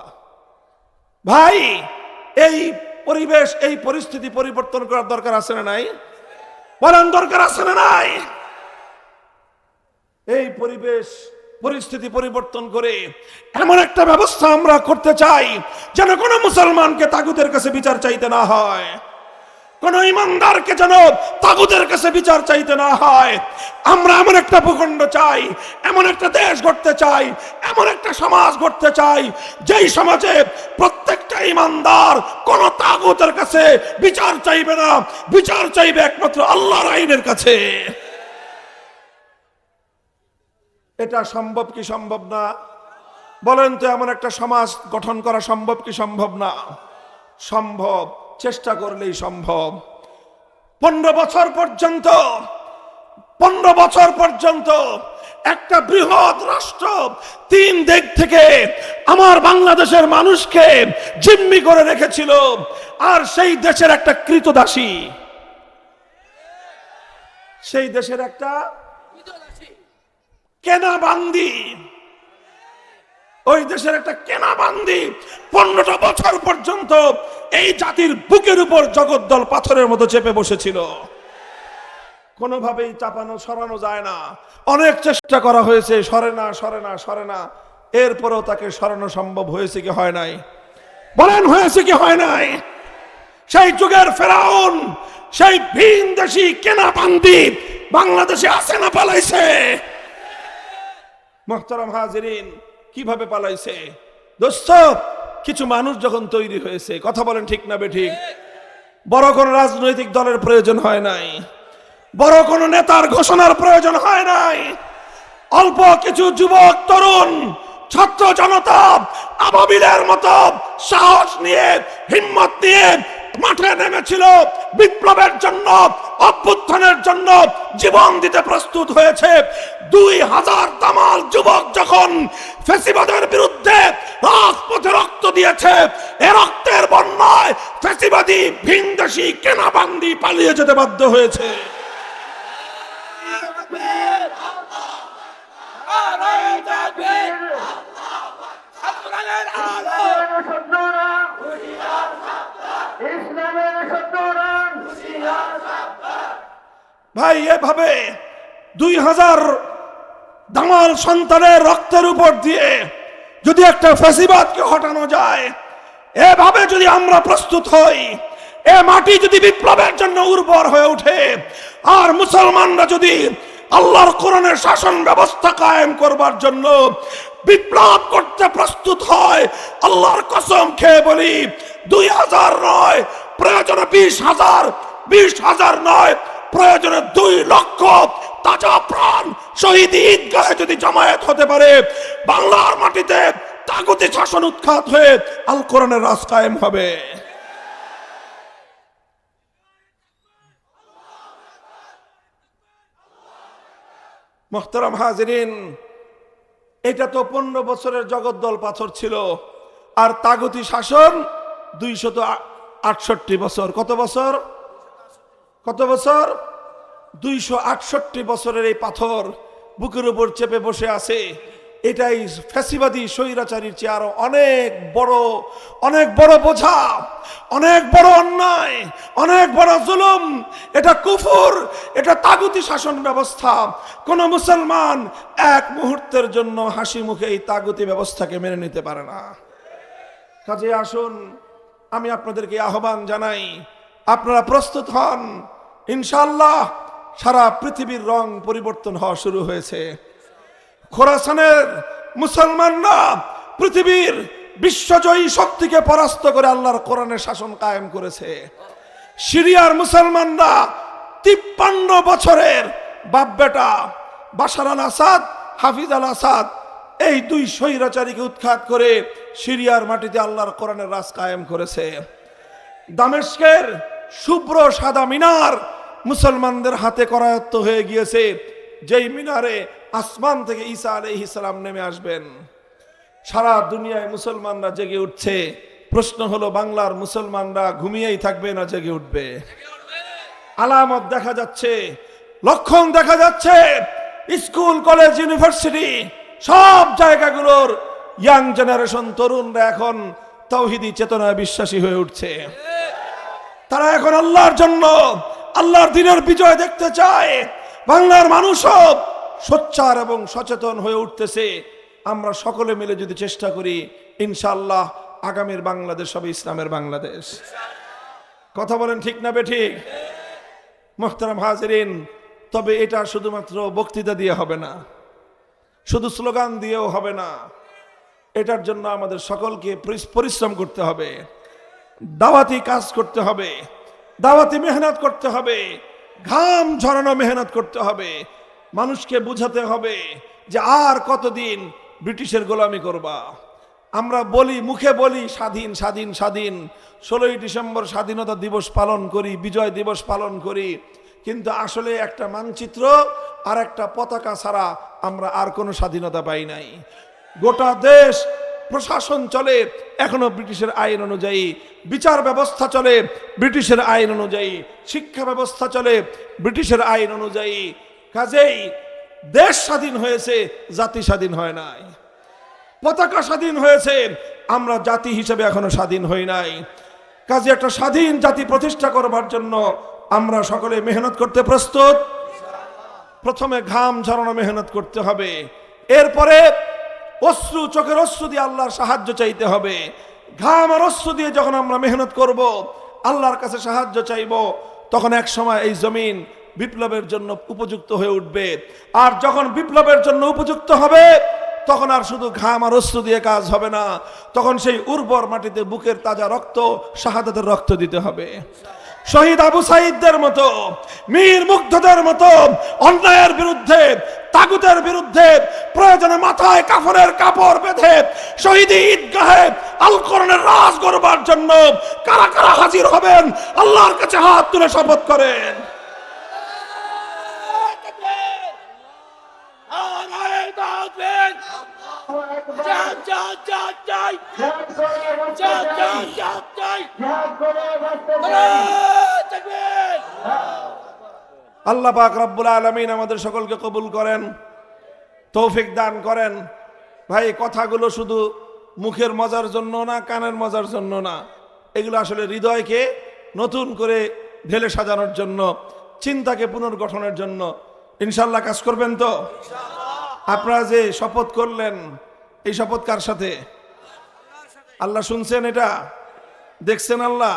ভাই, এই পরিবেশ, এই পরিস্থিতি পরিবর্তন করার দরকার আছে না নাই? বলেন, দরকার আছে না নাই? এই পরিস্থিতি পরিবর্তন করে এমন একটা ব্যবস্থা আমরা করতে চাই যেন কোনো মুসলমানকে তাগুতের কাছে বিচার চাইতে না হয়। কোন ইমানদারকে যেন তাগুতের কাছে বিচার চাইতে না হয়। আমরা এমন একটা ভূখণ্ড চাই, এমন একটা দেশ গড়তে চাই, এমন একটা সমাজ গড়তে চাই, যেই সমাজে প্রত্যেকটা ইমানদার কোন তাগুতের কাছে বিচার চাইবে না, বিচার চাইবে একমাত্র আল্লাহর আইনের কাছে। এটা সম্ভব কি সম্ভব না? বলেন তো, এমন একটা সমাজ গঠন করা সম্ভব কি সম্ভব না? সম্ভব, চেষ্টা করলেই সম্ভব। 15 বছর পর্যন্ত একটা বৃহৎ রাষ্ট্র 3 দিক থেকে আমার বাংলাদেশের মানুষকে জিম্মি করে রেখেছিল, আর সেই দেশের একটা কৃতদাসী, সেই দেশের একটা কেনা বান্দি, ওই দেশের একটা কেনা বান্দি 15টা বছর পর্যন্ত এই জাতির বুকের উপর জগদ্দল পাথরের মতো চেপে বসেছিল। কোনোভাবেই চাপানো সরানো যায় না। অনেক চেষ্টা করা হয়েছে, সরে না। এরপরেও তাকে সরানো সম্ভব হয়েছে কি হয় নাই? বলেন, হয়েছে কি হয় নাই? সেই যুগের ফেরাউন, সেই ভিনদেশী কেনা বান্দি বাংলাদেশে আছে না পালাইছে? মুহতারাম হাজিরিন, কিভাবে পালাইছে? দোস্ত, কিছু মানুষ যখন তৈরি হয়েছে, কথা বলেন ঠিক না বেঠিক, বড় কোন রাজনৈতিক দলের প্রয়োজন হয় নাই, বড় কোন নেতার ঘোষণার প্রয়োজন হয় নাই। অল্প কিছু যুবক, তরুণ, ছাত্র জনতা আবাবিলের মতো সাহস নিয়ে, হিম্মত নিয়ে মাঠে নেমেছিল, বিপ্লবের জন্য, অভ্যুত্থানের জন্য জীবন দিতে প্রস্তুত হয়েছে। 2000 দামাল যুবক যখন ফ্যাসিবাদের বিরুদ্ধে রাজপথে রক্ত দিয়েছে, এ রক্তের বন্যায় ফ্যাসিবাদী ভিনদেশী কেনাবান্দি পালিয়ে যেতে বাধ্য হয়েছে। ভাই, এভাবে 2000 দামাল সন্তানের রক্তের উপর দিয়ে যদি একটা ফ্যাসিবাদকে হটানো যায়, এভাবে যদি আমরা প্রস্তুত হই, এ মাটি যদি বিপ্লবের জন্য উর্বর হয়ে ওঠে, আর মুসলমানরা যদি আল্লাহর কোরআনের শাসন ব্যবস্থা কায়েম করবার জন্য বিপ্লব করতে প্রস্তুত হয়, আল্লাহর কসম খেয়ে বলি, 2000 নয়, প্রয়োজনে 20,000 নয়, প্রয়োজনে 2 লক্ষ তাজা প্রাণ শহীদ ঈদগাহে যদি জামায়াত হতে পারে, বাংলার মাটিতে তাগুতি শাসন উৎখাত হয়ে আল কোরআনের রাজ কায়েম হবে। মুহতারাম হাজিরিন, এটা তো 15 বছরের জগদ্দল পাথর ছিল, আর তাগুতি শাসন 268 বছর। কত বছর? 268 বছরের এই পাথর বুকের উপর চেপে বসে আছে। এটাই ফ্যাসিবাদী স্বৈরাচারীর চেয়ে আরো অনেক বড় বোঝা, অনেক বড় অন্যায়, অনেক বড় জুলুম। এটা কুফর, এটা তাগুতি শাসন ব্যবস্থা। কোন মুসলমান এক মুহূর্তের জন্য হাসি মুখে এই তাগুতি ব্যবস্থাকে মেনে নিতে পারে না। কাজে আসুন, আমি আপনাদেরকে আহ্বান জানাই, আপনারা প্রস্তুত হন। ইনশাআল্লাহ সারা পৃথিবীর রং পরিবর্তন হওয়া শুরু হয়েছে। খোরাসানের মুসলমানরা পৃথিবীর বিশ্বজয়ী শক্তিকে পরাস্ত করে আল্লাহর কোরআনের শাসন কায়েম করেছে। সিরিয়ার মুসলমানরা 53 বছরের বাপ বেটা বাশার আল আসাদ, হাফিজ আল আসাদ, এই 2 স্বৈরাচারীকে উৎখাত করে সিরিয়ার মাটিতে আল্লাহর কোরআনের রাজ কায়েম করেছে। দামেস্কের শুভ্র সাদা মিনার মুসলমানদের হাতে করায়ত্ত হয়ে গিয়েছে, যেই মিনারে আসমান থেকে ঈসা আলাইহিস সালাম নেমে আসবেন। সারা দুনিয়ায় মুসলমানরা জেগে উঠছে। প্রশ্ন হলো, বাংলার মুসলমানরা ঘুমিয়েই থাকবে না জেগে উঠবে? আলামত দেখা যাচ্ছে, লক্ষণ দেখা যাচ্ছে। স্কুল, কলেজ, ইউনিভার্সিটি সব জায়গাগুলোর ইয়াং জেনারেশন, তরুণরা এখন তাওহীদি চেতনায় বিশ্বাসী হয়ে উঠছে। তারা এখন আল্লাহর জন্য, আল্লাহর দ্বীনের বিজয় দেখতে চায়। বাংলার মানুষও সোচ্চার এবং সচেতন হয়ে উঠতেছে। আমরা সকলে মিলে যদি চেষ্টা করি, ইনশাআল্লাহ আগামীর বাংলাদেশ হবে ইসলামের বাংলাদেশ। কথা বলেন ঠিক না বেঠিক? মুহতারাম হাজিরিন, তবে এটা শুধুমাত্র বক্তৃতা দিয়ে হবে না, শুধু স্লোগান দিয়েও হবে না। এটার জন্য আমাদের সকলকে পরিশ্রম করতে হবে, দাওয়াতি কাজ করতে হবে, দাওয়াতি মেহনত করতে হবে, ঘাম ঝরানো মেহনত করতে হবে। মানুষকে বুঝাতে হবে যে আর কতদিন ব্রিটিশের গোলামি করবা। আমরা বলি, মুখে বলি স্বাধীন স্বাধীন স্বাধীন, 16ই ডিসেম্বর স্বাধীনতা দিবস পালন করি, বিজয় দিবস পালন করি, কিন্তু আসলে একটা মানচিত্র আর একটা পতাকা ছাড়া আমরা আর কোনো স্বাধীনতা পাই নাই। গোটা দেশ প্রশাসন চলে এখনো ব্রিটিশের আইন অনুযায়ী, বিচার ব্যবস্থা চলে ব্রিটিশের আইন অনুযায়ী, শিক্ষা ব্যবস্থা চলে ব্রিটিশের আইন অনুযায়ী। কাজেই দেশ স্বাধীন হয়েছে, জাতি স্বাধীন হয় নাই। পতাকা স্বাধীন হয়েছে, আমরা জাতি হিসেবে এখনো স্বাধীন হই নাই। কাজে একটা স্বাধীন জাতি প্রতিষ্ঠা করবার জন্য আমরা সকলে মেহনত করতে প্রস্তুত। প্রথমে ঘাম ঝরানো মেহনত করতে হবে, এরপরে অশ্রু, চোখের অশ্রু দিয়ে আল্লাহর সাহায্য চাইতে হবে। ঘাম আর অশ্রু দিয়ে যখন আমরা মেহনত করব, আল্লাহর কাছে সাহায্য চাইব, তখন এক সময় এই জমিন বিপ্লবের জন্য উপযুক্ত হয়ে উঠবে। আর যখন বিপ্লবের জন্য উপযুক্ত হবে, তখন আর শুধু ঘাম আর অশ্রু দিয়ে কাজ হবে না, তখন সেই উর্বর মাটিতে বুকের তাজা রক্ত, শাহাদাতের রক্ত দিতে হবে। শহীদ আবু সাঈদদের মতো, মীর মুগ্ধদের মতো অন্যায়ের বিরুদ্ধে, তাগুতের বিরুদ্ধে প্রয়োজনে মাথায় কাফনের কাপড় বেঁধে শহীদি ঈদগাহে আল কোরআনের রাজ গড়বার জন্য কারা কারা হাজির হবেন? আল্লাহর কাছে হাত তুলে শপথ করেন। আল্লাহ পাক রব্বুল আলামিন আমাদের সকলকে কবুল করেন, তৌফিক দান করেন। ভাই, কথাগুলো শুধু মুখের মজার জন্য না, কানের মজার জন্য না, এগুলো আসলে হৃদয়কে নতুন করে ঢেলে সাজানোর জন্য, চিন্তাকে পুনর্গঠনের জন্য। ইনশাল্লাহ কাজ করবেন তো? আপনারা যে শপথ করলেন, এই শপথ কার সাথে? আল্লাহ শুনছেন, এটা দেখছেন আল্লাহ।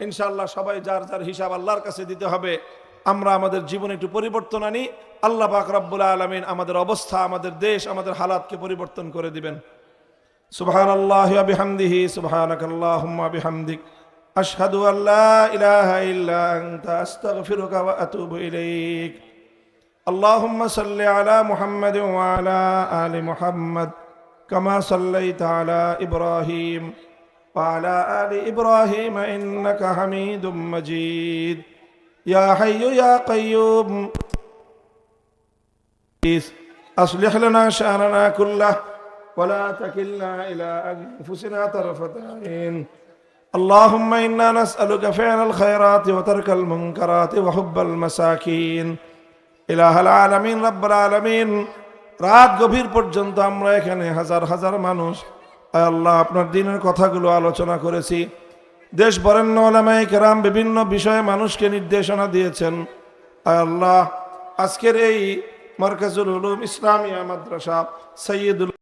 ইনশাআল্লাহ সবাই যার যার হিসাব আল্লাহর কাছে দিতে হবে। আমরা আমাদের জীবনে একটু পরিবর্তন আনি, আল্লাহ পাক রব্বুল আলামিন আমাদের অবস্থা, আমাদের দেশ, আমাদের হালাতকে পরিবর্তন করে দিবেন। সুবহানাল্লাহি ওয়া বিহামদিহি, সুবহানাকাল্লাহুম্মা বিহামদিক, আশহাদু আল্লা ইলাহা ইল্লা আনতা, আস্তাগফিরুকা ওয়া আতুবু ইলাইক। আল্লাহুম্মা সাল্লি আলা মুহাম্মাদিন ওয়া আলা আলি মুহাম্মাদ কামা সাল্লাইতা আলা ইব্রাহিম ওয়া আলা আলি ইব্রাহিম ইন্নাকা হামিদুম মাজিদ। ইয়া হাইয়্যু ইয়া কাইয়্যুম أصلح لنا شأننا كله ولا تكلنا إلى أنفسنا طرفة عين. اللهم إنا نسألك فعل الخيرات وترك المنكرات وحب المساكين. إله العالمين رب العالمين, রাত গভীর পর্যন্ত আমরা এখানে হাজার হাজার মানুষ আল্লাহ আপনার দ্বীনের কথাগুলো আলোচনা করেছি। দেশ বরেণ্য উলামায়ে কেরাম বিভিন্ন বিষয়ে মানুষকে নির্দেশনা দিয়েছেন। আল্লাহ আজকের এই মারকাজুল উলুম ইসলামিয়া মাদ্রাসা সৈয়দুল